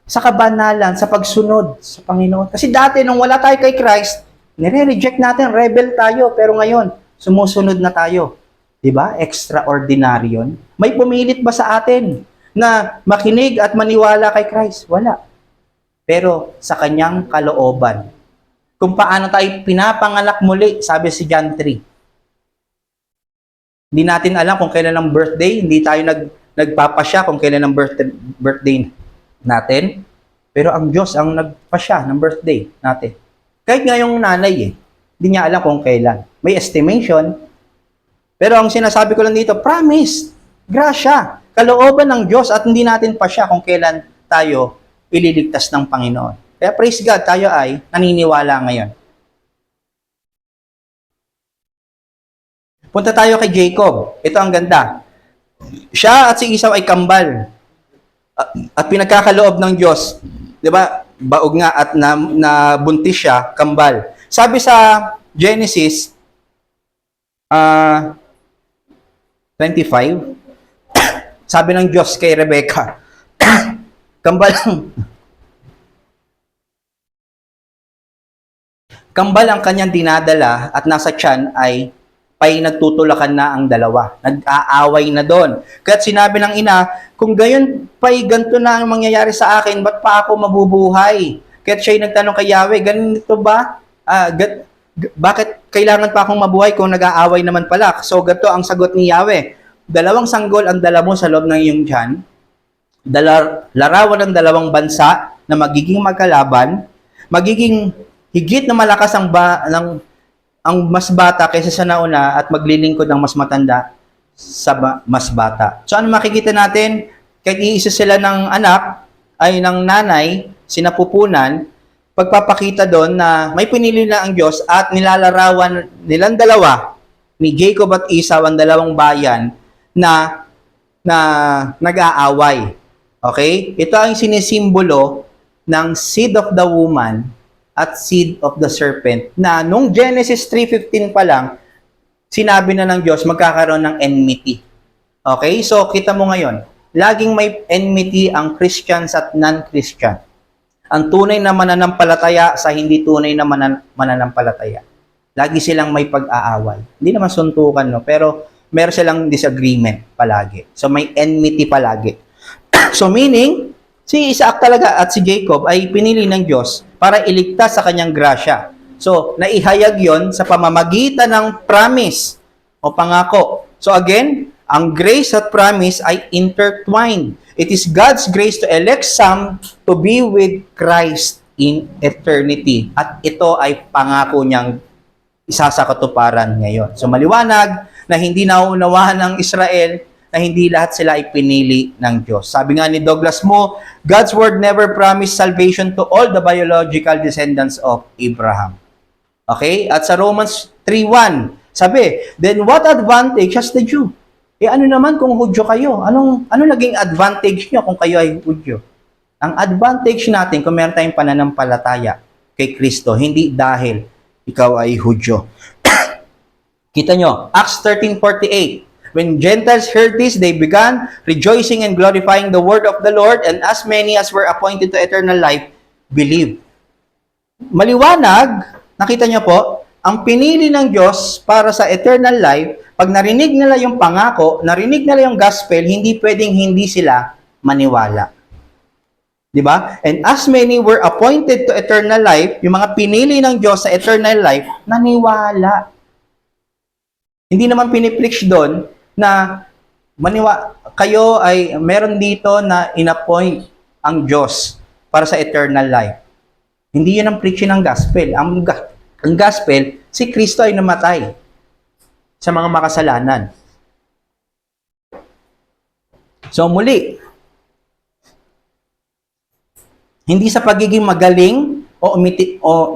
sa kabanalan, sa pagsunod sa Panginoon. Kasi dati, nung wala tayo kay Christ, nire-reject natin, rebel tayo, pero ngayon, sumusunod na tayo. Diba? Extraordinary yun. May pumilit ba sa atin na makinig at maniwala kay Christ? Wala. Pero sa kanyang kalooban, kung paano tayo pinapanganak muli, sabi si John 3. Hindi natin alam kung kailan ang birthday, hindi tayo nagpapasya kung kailan ang birthday natin. Pero ang Diyos ang nagpasya ng birthday natin. Kahit nga yung nanay hindi niya alam kung kailan. May estimation. Pero ang sinasabi ko lang dito, promise, grasya, kalooban ng Diyos at hindi natin pasya kung kailan tayo ililigtas ng Panginoon. Kaya praise God, tayo ay naniniwala ngayon. Punta tayo kay Jacob. Ito ang ganda. Siya at si Esau ay kambal. At pinagkakaloob ng Diyos. Di ba? Baog nga at nabuntis siya, kambal. Sabi sa Genesis 25, sabi ng Diyos kay Rebecca, kambal ang kanyang dinadala at nasa tiyan ay nagtutulakan na ang dalawa. Nag-aaway na doon. Kaya sinabi ng ina, kung gayon pa'y ganito na ang mangyayari sa akin, ba't pa ako mabubuhay? Kaya siya'y nagtanong kay Yahweh, ganito ba? Bakit kailangan pa akong mabuhay kung nag-aaway naman pala? So, gato ang sagot ni Yahweh. 2 sanggol ang dala mo sa loob ng iyong tiyan. Larawan ng 2 bansa na magiging magkalaban. Magiging higit na malakas ang mas bata kaysa sa nauna at maglilingkod ng mas matanda sa mas bata. So ano makikita natin? Kahit iisa sila ng anak, ay ng nanay, sinapupunan, pagpapakita doon na may pinili na ang Diyos at nilalarawan nilang dalawa, ni Jacob at Esau, ang 2 bayan, na nag-aaway. Okay? Ito ang sinisimbolo ng seed of the woman at seed of the serpent, na nung Genesis 3:15 pa lang, sinabi na ng Diyos magkakaroon ng enmity. Okay? So, kita mo ngayon, laging may enmity ang Christians at non-Christian. Ang tunay na mananampalataya sa hindi tunay na mananampalataya. Lagi silang may pag-aaway. Hindi naman suntukan, no? Pero meron silang disagreement palagi. So, may enmity palagi. So, meaning, si Isaac talaga at si Jacob ay pinili ng Diyos para iligtas sa kanyang grasya. So, naihayag yon sa pamamagitan ng promise o pangako. So again, ang grace at promise ay intertwined. It is God's grace to elect some to be with Christ in eternity. At ito ay pangako niyang isa sa katuparan ngayon. So maliwanag na hindi nauunawaan ng Israel na hindi lahat sila ay pinili ng Diyos. Sabi nga ni Douglas Moo, God's word never promised salvation to all the biological descendants of Abraham. Okay? At sa Romans 3:1, sabi, then what advantage has the Jew? Ano naman kung Hudyo kayo? Ano naging advantage nyo kung kayo ay Hudyo? Ang advantage natin kung meron tayong pananampalataya kay Kristo, hindi dahil ikaw ay Hudyo. Kita nyo, Acts 13:48, when Gentiles heard this, they began rejoicing and glorifying the word of the Lord, and as many as were appointed to eternal life believed. Maliwanag, nakita nyo po, ang pinili ng Diyos para sa eternal life, pag narinig nila yung pangako, narinig nila yung gospel, hindi pwedeng hindi sila maniwala. Diba? And as many were appointed to eternal life, yung mga pinili ng Diyos sa eternal life, naniwala. Hindi naman pinipreach doon na kayo ay meron dito na inappoint ang Diyos para sa eternal life. Hindi yun ang preaching ng gospel. Ang gospel, si Kristo ay namatay sa mga makasalanan. So muli, hindi sa pagiging magaling o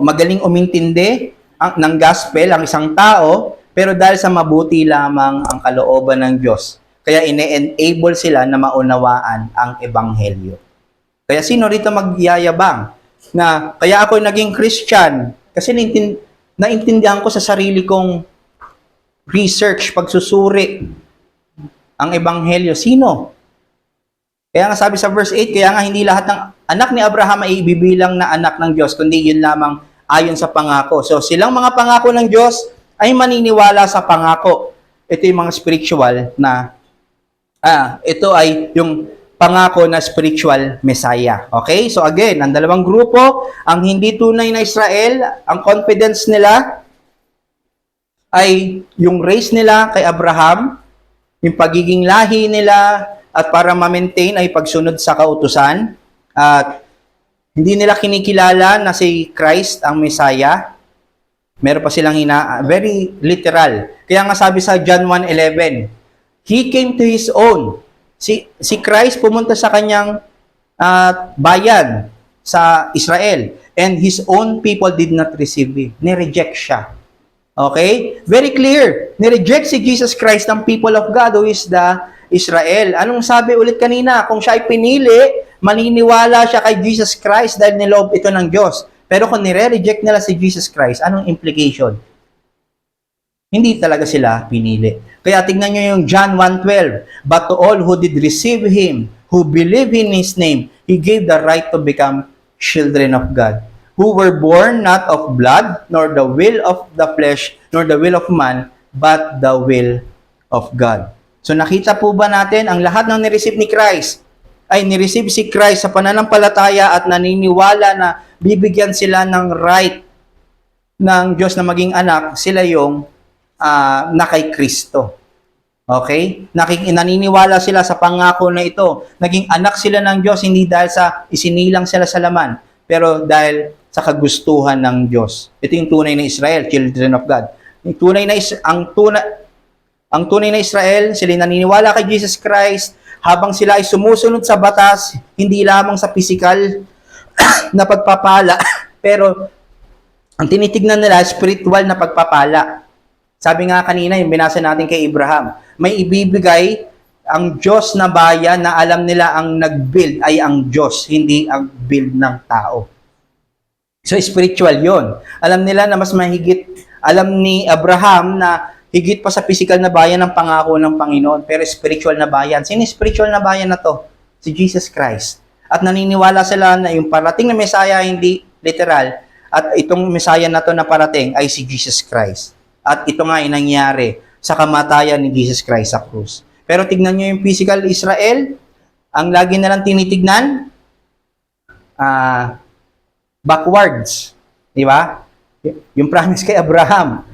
magaling umintindi ng gospel ang isang tao, pero dahil sa mabuti lamang ang kalooban ng Diyos. Kaya ine-enable sila na maunawaan ang ebanghelyo. Kaya sino rito magyayabang na kaya ako naging Christian kasi naintindihan ko sa sarili kong research, pagsusuri ang ebanghelyo. Sino? Kaya nga sabi sa verse 8, kaya nga hindi lahat ng anak ni Abraham ay ibibilang na anak ng Diyos, kundi yun lamang ayon sa pangako. So silang mga pangako ng Diyos ay maniniwala sa pangako. Ito yung mga spiritual na, ito ay yung pangako na spiritual Messiah. Okay? So again, ang 2 grupo, ang hindi tunay na Israel, ang confidence nila ay yung race nila kay Abraham, yung pagiging lahi nila, at para ma-maintain ay pagsunod sa kautusan, at hindi nila kinikilala na si Christ ang Messiah. Meron pa silang very literal. Kaya nga sabi sa John 1:11, He came to His own. Si Christ pumunta sa kanyang bayan sa Israel, and His own people did not receive Him. Ni-reject siya. Okay? Very clear. Nireject si Jesus Christ ng people of God who is the Israel. Anong sabi ulit kanina? Kung siya ay pinili, maniniwala siya kay Jesus Christ dahil niloob ito ng Diyos. Pero kung nire-reject nila si Jesus Christ, anong implication? Hindi talaga sila pinili. Kaya tingnan nyo yung John 1:12. But to all who did receive Him, who believe in His name, He gave the right to become children of God, who were born not of blood, nor the will of the flesh, nor the will of man, but the will of God. So nakita po ba natin, ang lahat ng nireceive ni Christ, ay nireceive si Christ sa pananampalataya at naniniwala na bibigyan sila ng right ng Diyos na maging anak, sila yung na kay Kristo. Okay? Naniniwala sila sa pangako na ito. Naging anak sila ng Diyos, hindi dahil sa isinilang sila sa laman, pero dahil sa kagustuhan ng Diyos. Ito yung tunay na Israel, children of God. Ang tunay na Israel, sila naniniwala kay Jesus Christ, habang sila ay sumusunod sa batas, hindi lamang sa physical na pagpapala, pero ang tinitignan nila, spiritual na pagpapala. Sabi nga kanina, yung binasa natin kay Abraham, may ibibigay ang Diyos na bayan na alam nila ang nag-build ay ang Diyos, hindi ang build ng tao. So spiritual yon. Alam nila na mas mahigit, alam ni Abraham na higit pa sa physical na bayan ng pangako ng Panginoon, pero spiritual na bayan. Sino spiritual na bayan na to? Si Jesus Christ. At naniniwala sila na yung parating na Messiah hindi literal, at itong Messiah na to na parating ay si Jesus Christ. At ito nga ay nangyari sa kamatayan ni Jesus Christ sa krus. Pero tignan nyo yung physical Israel, ang lagi nalang tinitignan, backwards. Di ba? Yung promise kay Abraham.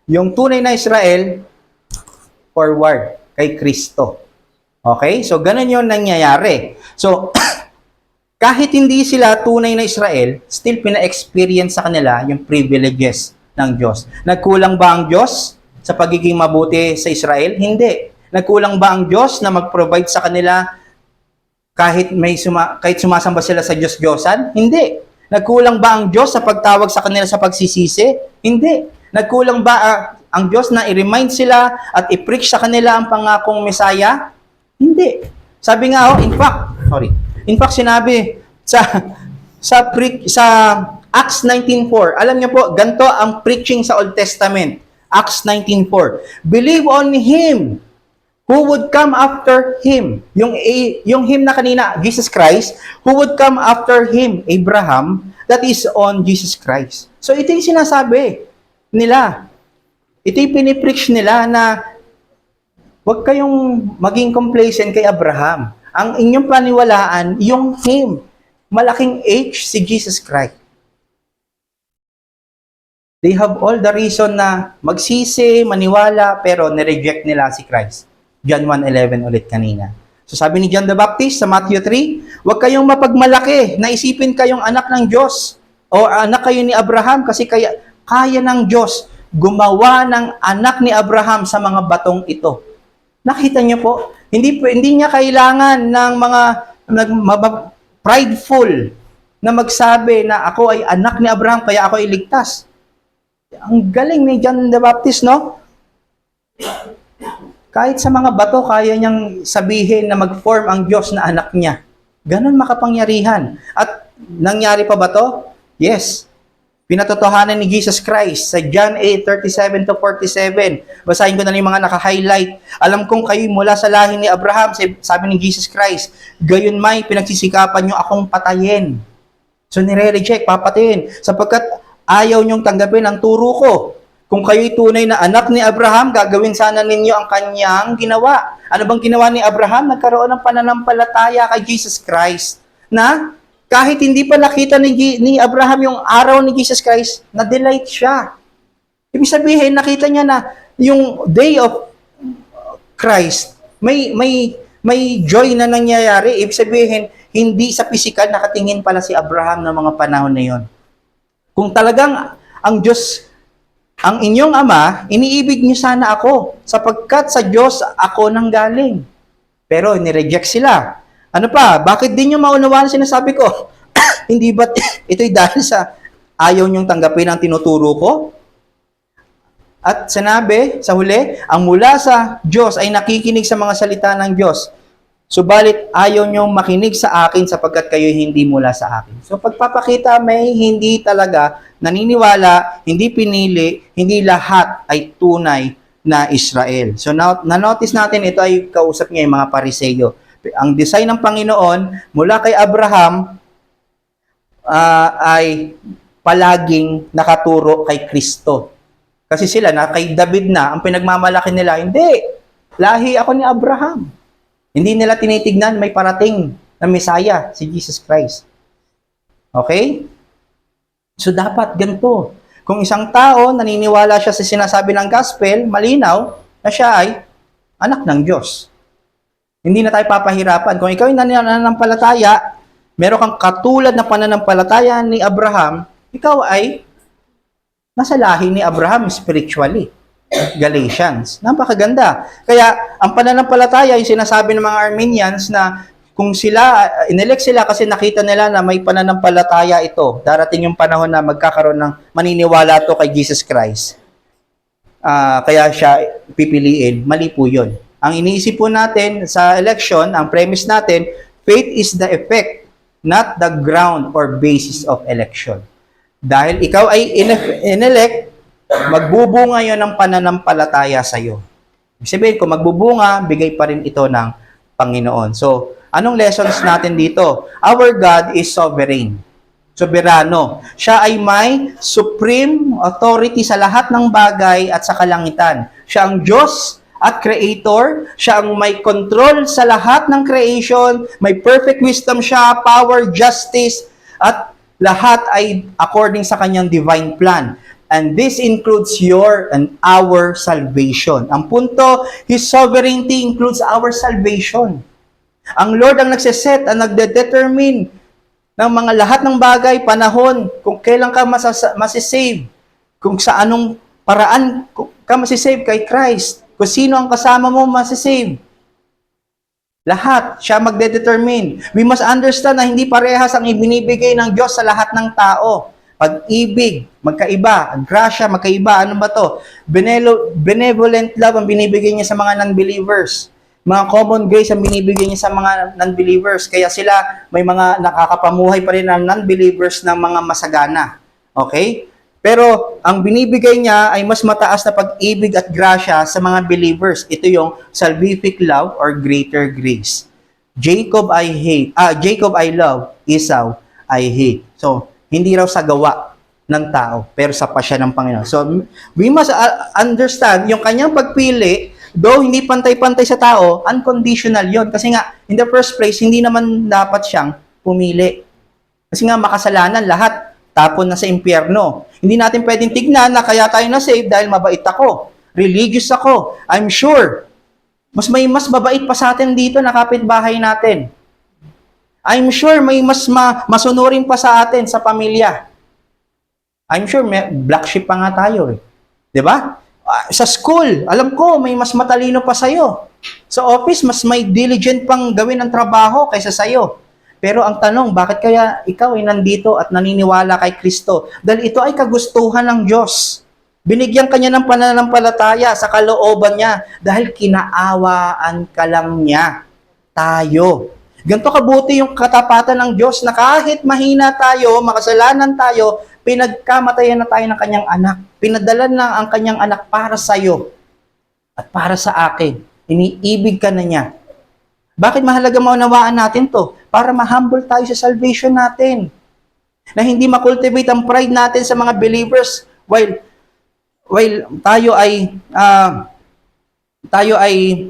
Yung tunay na Israel, forward kay Kristo. Okay? So, ganun yung nangyayari. So, kahit hindi sila tunay na Israel, still pina-experience sa kanila yung privileges ng Diyos. Nagkulang ba ang Diyos sa pagiging mabuti sa Israel? Hindi. Nagkulang ba ang Diyos na mag-provide sa kanila kahit kahit sumasamba sila sa Diyos-Diyosan? Hindi. Nagkulang ba ang Diyos sa pagtawag sa kanila sa pagsisisi? Hindi. Nagkulang ba ang Diyos na i-remind sila at i-preach sa kanila ang pangakong Messiah? Hindi. Sabi nga in fact sinabi sa Acts 19:4. Alam niyo po, ganito ang preaching sa Old Testament. Acts 19:4. Believe on Him who would come after Him. Yung Him na kanina, Jesus Christ, who would come after Him, Abraham, that is on Jesus Christ. So ito yung sinasabi nila. Ito yung pinipreach nila na huwag kayong maging complacent kay Abraham. Ang inyong paniwalaan, yung Him. Malaking H si Jesus Christ. They have all the reason na magsisi, maniwala, pero nireject nila si Christ. John 1:11 ulit kanina. So sabi ni John the Baptist sa Matthew 3, huwag kayong mapagmalaki na isipin kayong anak ng Diyos o anak kayo ni Abraham kasi kaya ng Diyos gumawa ng anak ni Abraham sa mga batong ito. Nakita niyo po, hindi niya kailangan ng mga prideful na magsabi na ako ay anak ni Abraham kaya ako iligtas. Ang galing ni John the Baptist, no? Kahit sa mga bato, kaya niyang sabihin na mag-form ang Diyos na anak niya. Ganon makapangyarihan. At nangyari pa ba to? Yes. Pinatotohanan ni Jesus Christ sa John 8:37-47. Basahin ko na yung mga naka-highlight. Alam kong kayo mula sa lahi ni Abraham, sabi ni Jesus Christ, gayon may pinagsisikapan nyo akong patayin. So nire-reject, papatayin. Sapagkat ayaw niyong tanggapin ang turo ko. Kung kayo'y tunay na anak ni Abraham, gagawin sana ninyo ang kanyang ginawa. Ano bang ginawa ni Abraham? Nagkaroon ng pananampalataya kay Jesus Christ na kahit hindi pa nakita ni Abraham yung araw ni Jesus Christ, na-delight siya. Ibig sabihin, nakita niya na yung day of Christ, may joy na nangyayari. Ibig sabihin, hindi sa physical, nakatingin pala si Abraham ng mga panahon na yon. Kung talagang ang Diyos, ang inyong Ama, iniibig niyo sana ako, sapagkat sa Diyos ako nanggaling. Pero nireject sila. Ano pa? Bakit di niyo maunawaan sinasabi ko? Hindi ba ito'y dahil sa ayaw niyong tanggapin ang tinuturo ko? At sinabi sa huli, ang mula sa Diyos ay nakikinig sa mga salita ng Diyos. Subalit ayaw niyong makinig sa akin sapagkat kayo hindi mula sa akin. So pagpapakita may hindi talaga naniniwala, hindi pinili, hindi lahat ay tunay na Israel. So na-notice natin ito ay kausap niya yung mga Pariseyo. Ang design ng Panginoon mula kay Abraham ay palaging nakaturo kay Kristo. Kasi sila na kay David na, ang pinagmamalaki nila, hindi, lahi ako ni Abraham. Hindi nila tinitignan may parating na Messiah, si Jesus Christ. Okay? So dapat ganito. Kung isang tao naniniwala siya sa sinasabi ng gospel, malinaw na siya ay anak ng Diyos. Hindi na tayo papahirapan. Kung ikaw ay nananampalataya, meron kang katulad na pananampalataya ni Abraham, ikaw ay nasa lahi ni Abraham spiritually. Galatians. Napakaganda. Kaya, ang pananampalataya, yung sinasabi ng mga Armenians na kung sila, inelect sila kasi nakita nila na may pananampalataya ito. Darating yung panahon na magkakaroon ng maniniwala to kay Jesus Christ. Kaya siya pipiliin. Mali po yun. Ang iniisip po natin sa election, ang premise natin, faith is the effect, not the ground or basis of election. Dahil ikaw ay inelect, magbubunga yon ng pananampalataya sa iyo. Ibig sabihin, kung magbubunga, bigay pa rin ito ng Panginoon. So, anong lessons natin dito? Our God is sovereign. Soberano. Siya ay may supreme authority sa lahat ng bagay at sa kalangitan. Siya ang Diyos at Creator. Siya ang may control sa lahat ng creation. May perfect wisdom siya, power, justice, at lahat ay according sa kanyang divine plan. And this includes your and our salvation. Ang punto, His sovereignty includes our salvation. Ang Lord ang nagseset, ang nagdedetermine ng mga lahat ng bagay, panahon, kung kailan ka masisave, kung sa anong paraan ka masisave kay Christ, kung sino ang kasama mo masisave. Lahat, siya magdedetermine. We must understand na hindi parehas ang ibinibigay ng Diyos sa lahat ng tao. Pag-ibig, magkaiba. Grasya, magkaiba. Ano ba to? Benevolent love ang binibigay niya sa mga non-believers. Mga common grace ang binibigay niya sa mga non-believers. Kaya sila, may mga nakakapamuhay pa rin ng non-believers ng mga masagana. Okay? Pero, ang binibigay niya ay mas mataas na pag-ibig at grasya sa mga believers. Ito yung salvific love or greater grace. Jacob I love, Esau I hate. So, hindi raw sa gawa ng tao, pero sa pasya ng Panginoon. So, we must understand, yung kanyang pagpili, though hindi pantay-pantay sa tao, unconditional yon. Kasi nga, in the first place, hindi naman dapat siyang pumili. Kasi nga, makasalanan lahat, tapon na sa impyerno. Hindi natin pwedeng tignan na kaya tayo na-save dahil mabait ako, religious ako. I'm sure, mas mabait pa sa atin dito na kapitbahay natin. I'm sure may mas masunurin pa sa atin sa pamilya. I'm sure may black sheep pa nga tayo eh. 'Di ba? Sa school, alam ko may mas matalino pa sa'yo. Sa office, mas may diligent pang gawin ng trabaho kaysa sa'yo. Pero ang tanong, bakit kaya ikaw ay nandito at naniniwala kay Kristo? Dahil ito ay kagustuhan ng Diyos. Binigyan kanya ng pananampalataya sa kalooban niya dahil kinaawaan ka lang niya. Tayo. Ganito kabuti yung katapatan ng Diyos na kahit mahina tayo, makasalanan tayo, pinagkamatayan na tayo ng kanyang anak. Pinadala na ang kanyang anak para sa iyo at para sa akin. Iniibig ka na niya. Bakit mahalaga maunawaan natin to? Para ma-humble tayo sa salvation natin. Na hindi makultivate ang pride natin sa mga believers while tayo ay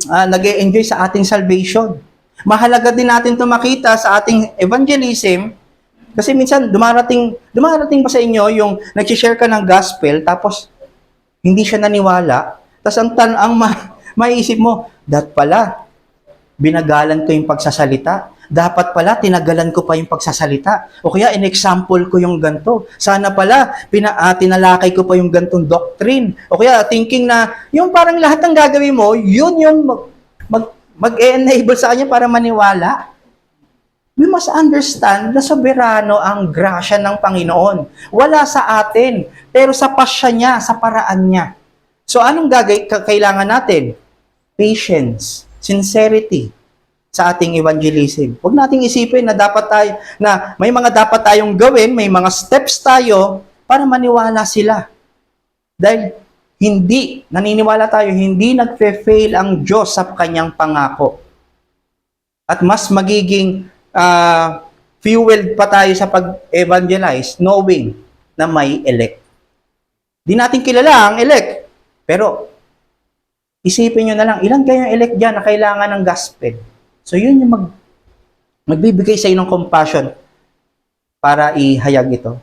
nag-e-enjoy sa ating salvation. Mahalaga din natin ito makita sa ating evangelism kasi minsan dumarating ba sa inyo yung nag-share ka ng gospel tapos hindi siya naniwala tapos ang maiisip mo, pala binagalan ko yung pagsasalita. Dapat pala tinagalan ko pa yung pagsasalita. O kaya in-example ko yung ganto. Sana pala tinalakay ko pa yung gantong doctrine. O kaya thinking na yung parang lahat ng gagawin mo, yun yung mag-enable sa kanya para maniwala. We must understand na soberano ang grasya ng Panginoon. Wala sa atin, pero sa pasya niya, sa paraan niya. So anong kailangan natin? Patience, sincerity sa ating evangelism. Huwag nating isipin na may mga dapat tayong gawin, may mga steps tayo para maniwala sila. Dahil naniniwala tayo, hindi nagfe-fail ang Diyos sa kanyang pangako. At mas magiging fueled pa tayo sa pag-evangelize knowing na may elect. Di natin kilala ang elect. Pero, isipin nyo na lang, ilan kayong elect dyan na kailangan ng gospel? So, yun yung magbibigay sa ng compassion para ihayag ito.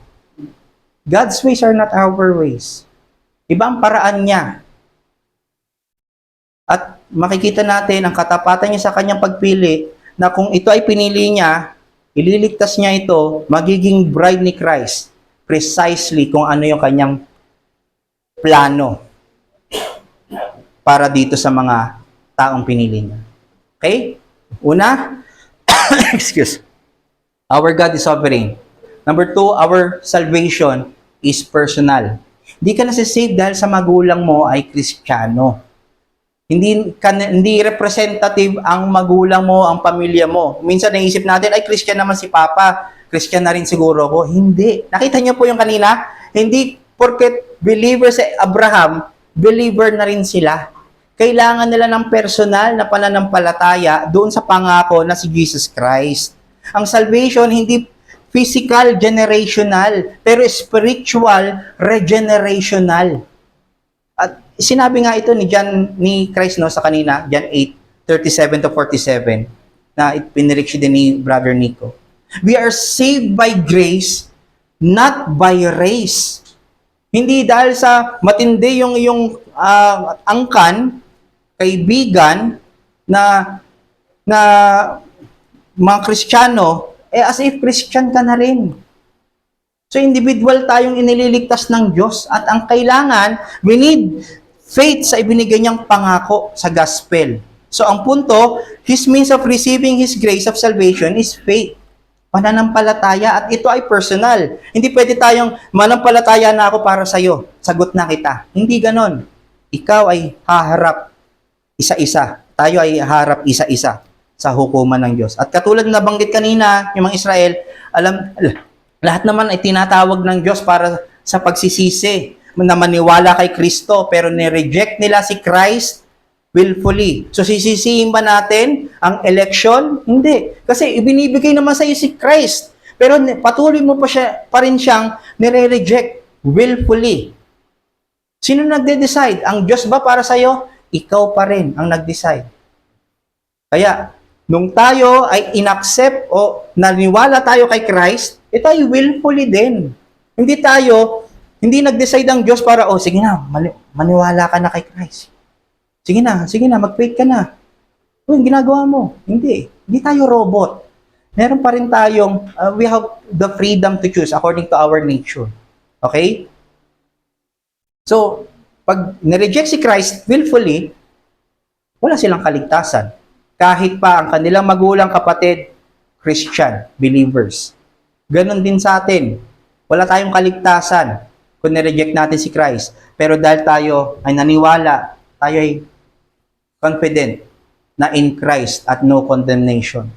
God's ways are not our ways. Ibang paraan niya. At makikita natin ang katapatan niya sa kanyang pagpili na kung ito ay pinili niya, ililigtas niya ito, magiging bride ni Christ. Precisely kung ano yung kanyang plano para dito sa mga taong pinili niya. Okay? Una, excuse. Our God is sovereign. Number 2, our salvation is personal. Hindi ka nasisave dahil sa magulang mo ay Kristiyano. Hindi representative ang magulang mo, ang pamilya mo. Minsan naisip natin, ay Christian naman si Papa, Christian na rin siguro ako. Hindi. Nakita niyo po yung kanina? Hindi porket believer si Abraham, believer na rin sila. Kailangan nila ng personal na pananampalataya doon sa pangako na si Jesus Christ. Ang salvation, hindi physical, generational, pero spiritual, regenerational. At sinabi nga ito ni Christ sa kanina, John 8:37 to 47, na piniriksi din ni Brother Nico. We are saved by grace, not by race. Hindi dahil sa matindi yung iyong angkan, kaibigan na mga Kristiyano, as if Christian ka na rin. So individual tayong inililigtas ng Diyos at ang kailangan, we need faith sa ibinigay niyang pangako sa gospel. So ang punto, His means of receiving His grace of salvation is faith. Pananampalataya at ito ay personal. Hindi pwede tayong manampalataya na ako para sa'yo. Sagot na kita. Hindi ganon. Ikaw ay haharap isa-isa. Tayo ay haharap isa-isa sa hukuman ng Diyos. At katulad na nabanggit kanina, yung mga Israel, lahat naman ay tinatawag ng Diyos para sa pagsisisi na maniwala kay Kristo, pero ni-reject nila si Christ willfully. So sisisihin ba natin ang election? Hindi. Kasi ibinibigay naman sa iyo si Christ. Pero patuloy mo pa rin siyang nire-reject willfully. Sino nagde-decide? Ang Diyos ba para sa iyo? Ikaw pa rin ang nag-decide. Kaya, nung tayo ay inaccept o naniwala tayo kay Christ, ito ay willfully din. Hindi nag-decide ang Diyos para, sige na, maniwala ka na kay Christ. Sige na, mag-faith ka na. Yung ginagawa mo. Hindi tayo robot. Meron pa rin tayong, we have the freedom to choose according to our nature. Okay? So, pag nireject si Christ willfully, wala silang kaligtasan. Kahit pa ang kanilang magulang kapatid, Christian, believers. Ganon din sa atin. Wala tayong kaligtasan kung nireject natin si Christ. Pero dahil tayo ay naniwala, tayo ay confident na in Christ at no condemnation.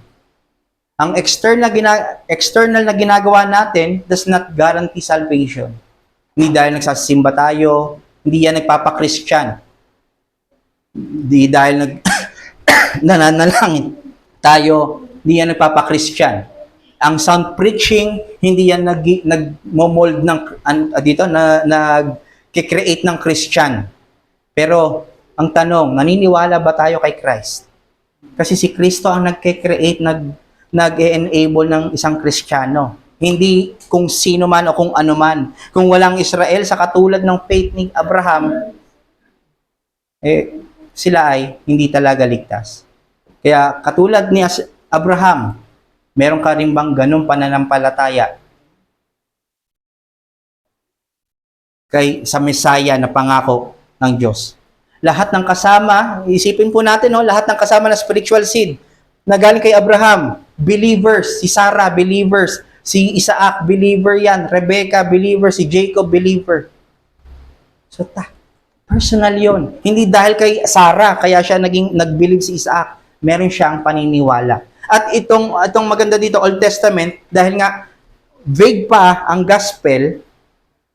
Ang external na ginagawa natin does not guarantee salvation. Hindi dahil nagsasimba tayo, hindi yan nagpapa-Christian. Hindi dahil nananalangin tayo, hindi yan nagpapa-Christian. Ang sound preaching, hindi yan nag-mold ng nag-create ng Christian. Pero ang tanong, naniniwala ba tayo kay Christ? Kasi si Kristo ang nag-create, nag-enable ng isang Kristiyano. Hindi kung sino man o kung ano man. Kung walang Israel sa katulad ng faith ni Abraham, sila ay hindi talaga ligtas. Kaya katulad ni Abraham, meron ka rin bang ganung pananampalataya sa Messiah na pangako ng Diyos? Lahat ng kasama, isipin po natin, lahat ng kasama na spiritual seed na galing kay Abraham, believers, si Sarah, believers, si Isaac, believer yan, Rebecca, believer, si Jacob, believer. So, Personal yon. Hindi dahil kay Sarah, kaya siya nag-believe si Isaac. Meron siyang paniniwala. At itong maganda dito, Old Testament, dahil nga vague pa ang gospel,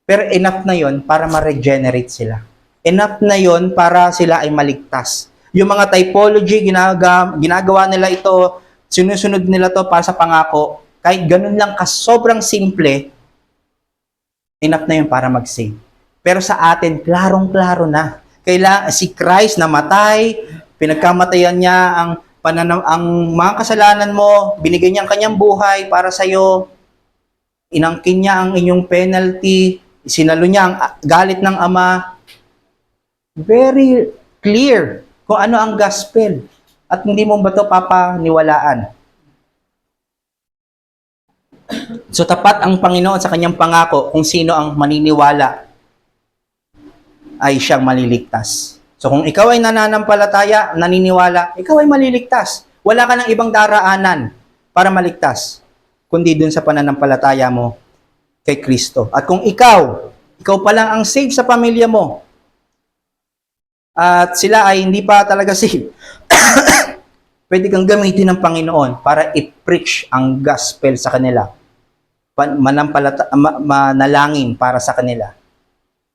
pero enough na yon para ma-regenerate sila. Enough na yon para sila ay maligtas. Yung mga typology, ginagawa nila ito, sinusunod nila to para sa pangako, kahit ganun lang sobrang simple, enough na yun para mag-save. Pero sa atin, klarong-klaro na. Kailangan, si Christ namatay, pinagkamatayan niya ang mga kasalanan mo, binigay niya ang kanyang buhay para sa iyo, inangkin niya ang inyong penalty, sinalo niya ang galit ng Ama. Very clear kung ano ang gospel. At hindi mo ba ito papaniwalaan? So tapat ang Panginoon sa kanyang pangako kung sino ang maniniwala ay siyang maliligtas. So kung ikaw ay nananampalataya, naniniwala, ikaw ay maliligtas. Wala ka ng ibang daraanan para maligtas, kundi dun sa pananampalataya mo kay Kristo. At kung ikaw pa lang ang saved sa pamilya mo, at sila ay hindi pa talaga saved, pwede kang gamitin ng Panginoon para i-preach ang gospel sa kanila. Manalangin para sa kanila.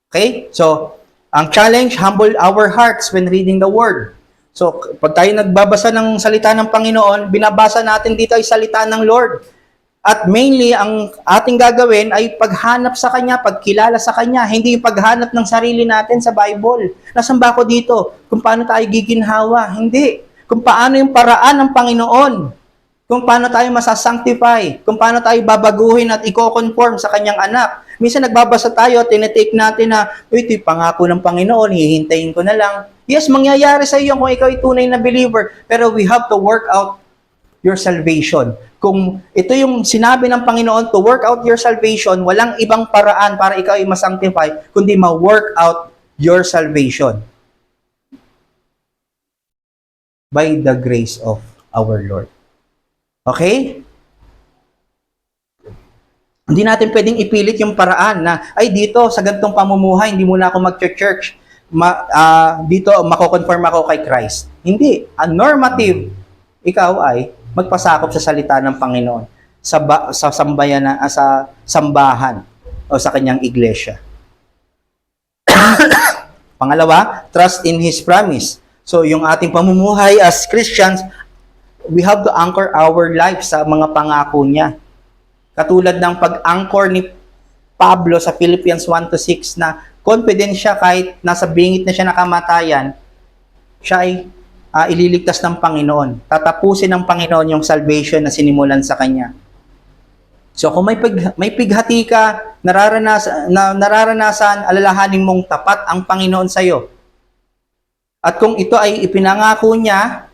Okay? So, ang challenge, humble our hearts when reading the Word. So, pag tayo nagbabasa ng salita ng Panginoon, binabasa natin dito ay salita ng Lord. At mainly, ang ating gagawin ay paghanap sa Kanya, pagkilala sa Kanya, hindi yung paghanap ng sarili natin sa Bible. Nasaan ba ako dito? Kung paano tayo giginhawa? Hindi. Kung paano yung paraan ng Panginoon. Kung paano tayo masasanctify. Kung paano tayo babaguhin at i-conform sa Kanyang anak. Minsan nagbabasa tayo at tinitake natin na, ito'y pangako ng Panginoon, hihintayin ko na lang. Yes, mangyayari sa iyo kung ikaw ay tunay na believer. Pero we have to work out your salvation. Kung ito yung sinabi ng Panginoon to work out your salvation, walang ibang paraan para ikaw ay masanctify, kundi ma-work out your salvation by the grace of our Lord. Okay? Hindi natin pwedeng ipilit yung paraan na, ay dito, sa ganitong pamumuhay, hindi muna ako mag-church. Dito, mako-conform ako kay Christ. Hindi. A normative, ikaw ay magpasakop sa salita ng Panginoon sa sambahan o sa kanyang iglesia. Pangalawa, trust in His promise. So, yung ating pamumuhay as Christians, we have to anchor our life sa mga pangako niya. Katulad ng pag-anchor ni Pablo sa Philippians 1-6 na confident siya kahit nasa bingit na siya nakamatayan, siya ay ililigtas ng Panginoon. Tatapusin ng Panginoon yung salvation na sinimulan sa kanya. So kung may pighati ka, nararanasan, alalahanin mong tapat ang Panginoon sa iyo. At kung ito ay ipinangako niya,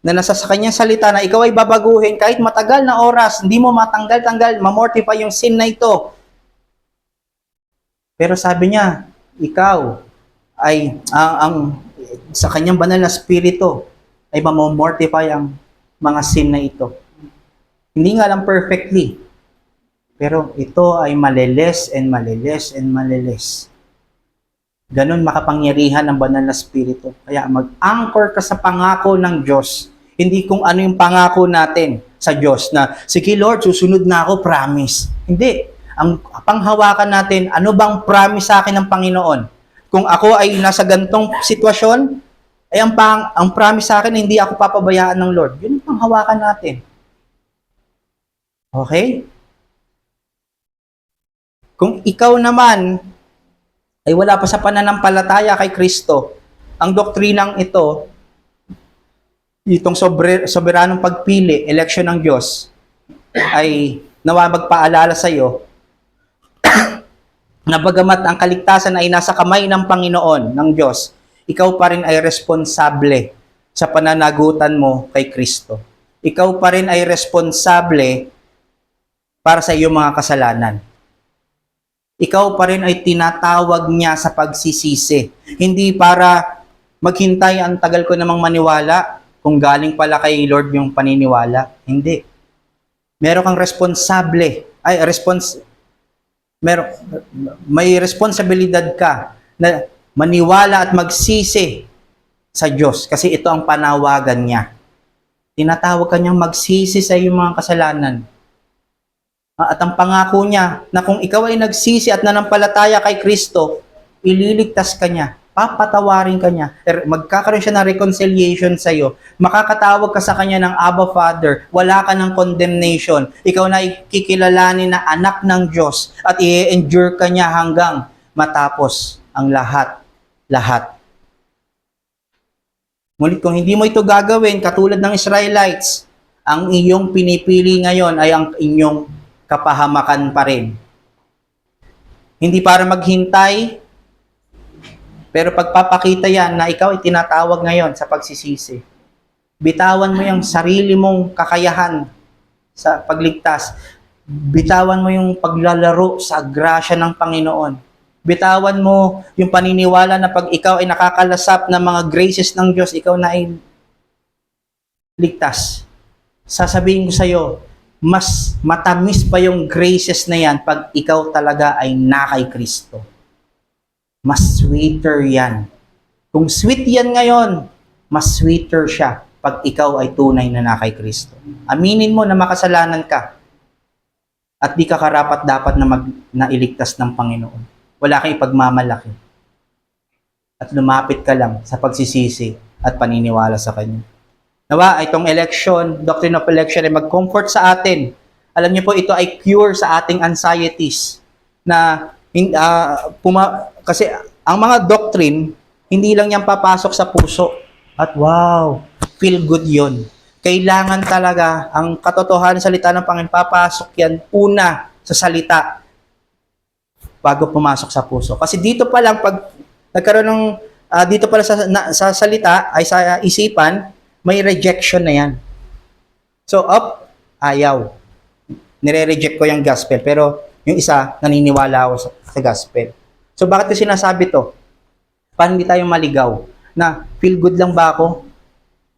na nasa sa kanyang salita na ikaw ay babaguhin, kahit matagal na oras, hindi mo matanggal-tanggal, mamortify yung sin na ito. Pero sabi niya, ikaw ay, sa kanyang banal na spirito, ay mamomortify ang mga sin na ito. Hindi nga lang perfectly, pero ito ay malilis and malilis and malilis. Ganon makapangyarihan ang banal na spirito. Kaya mag-anchor ka sa pangako ng Diyos. Hindi kung ano yung pangako natin sa Diyos na, sige Lord, susunod na ako, promise. Hindi. Ang panghawakan natin, ano bang promise sa akin ng Panginoon? Kung ako ay nasa gantong sitwasyon, ay ang promise sa akin, hindi ako papabayaan ng Lord. Yun ang panghawakan natin. Okay? Kung ikaw naman ay wala pa sa pananampalataya kay Kristo, ang doktrinang ito, itong soberanong pagpili, election ng Diyos, ay nawa magpaalala sa iyo na bagamat ang kaligtasan ay nasa kamay ng Panginoon, ng Diyos, ikaw pa rin ay responsable sa pananagutan mo kay Kristo. Ikaw pa rin ay responsable para sa iyong mga kasalanan. Ikaw pa rin ay tinatawag niya sa pagsisisi. Hindi para maghintay, ang tagal ko namang maniwala, kung galing pala kay Lord yung paniniwala. Hindi. Meron kang may responsibilidad ka na maniwala at magsisi sa Diyos kasi ito ang panawagan niya. Tinatawag kanyang magsisi sa iyong mga kasalanan. At ang pangako niya na kung ikaw ay nagsisi at nanampalataya kay Kristo, ililigtas ka niya, papatawarin ka niya, magkakaroon siya ng reconciliation sa iyo, makakatawag ka sa kanya ng Abba Father, wala ka ng condemnation, ikaw na ikikilalanin na anak ng Diyos at i-endure ka niya hanggang matapos ang lahat. Ngunit kung hindi mo ito gagawin, katulad ng Israelites, ang iyong pinipili ngayon ay ang inyong kapahamakan pa rin. Hindi para maghintay, pero pagpapakita yan na ikaw ay tinatawag ngayon sa pagsisisi. Bitawan mo yung sarili mong kakayahan sa pagligtas. Bitawan mo yung paglalaro sa grasya ng Panginoon. Bitawan mo yung paniniwala na pag ikaw ay nakakalasap ng mga graces ng Diyos, ikaw na ay ligtas. Sasabihin ko sa iyo, mas matamis pa yung graces na yan pag ikaw talaga ay na kay Kristo. Mas sweeter yan. Kung sweet yan ngayon, mas sweeter siya pag ikaw ay tunay na kay Kristo. Aminin mo na makasalanan ka at di ka karapat dapat na iligtas ng Panginoon. Wala kang ipagmamalaki. At lumapit ka lang sa pagsisisi at paniniwala sa Kanya. Nawa, itong election, doctrine of election ay mag-comfort sa atin. Alam niyo po, ito ay cure sa ating anxieties. Na, kasi ang mga doctrine, hindi lang yan papasok sa puso. At wow, feel good yon. Kailangan talaga, ang katotohanan ng salita ng Panginoon, papasok yan una sa salita bago pumasok sa puso. Kasi dito pa lang, pag nagkaroon ng, dito pa lang sa salita, ay sa isipan, may rejection na yan. So, ayaw. Nire-reject ko yung gospel, pero yung isa, naniniwala ako sa gospel. So, bakit ko sinasabi to? Paano hindi tayo maligaw? Na, feel good lang ba ako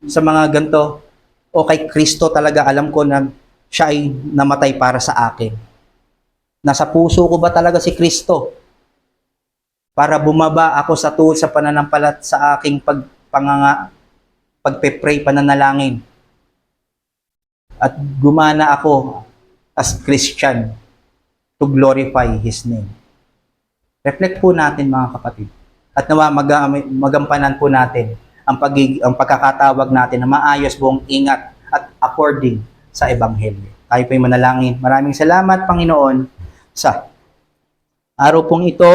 sa mga ganito? O kay Kristo talaga, alam ko na siya ay namatay para sa akin. Nasa puso ko ba talaga si Kristo? Para bumaba ako sa tuhod sa pananampalat sa aking pagpe-pray, pananalangin. At gumana ako as Christian to glorify His name. Reflect po natin mga kapatid. At nawa magampanan po natin ang pagkakatawag natin na maayos, buong ingat at according sa Ebanghelyo. Tayo po'y manalangin. Maraming salamat, Panginoon, sa araw pong ito.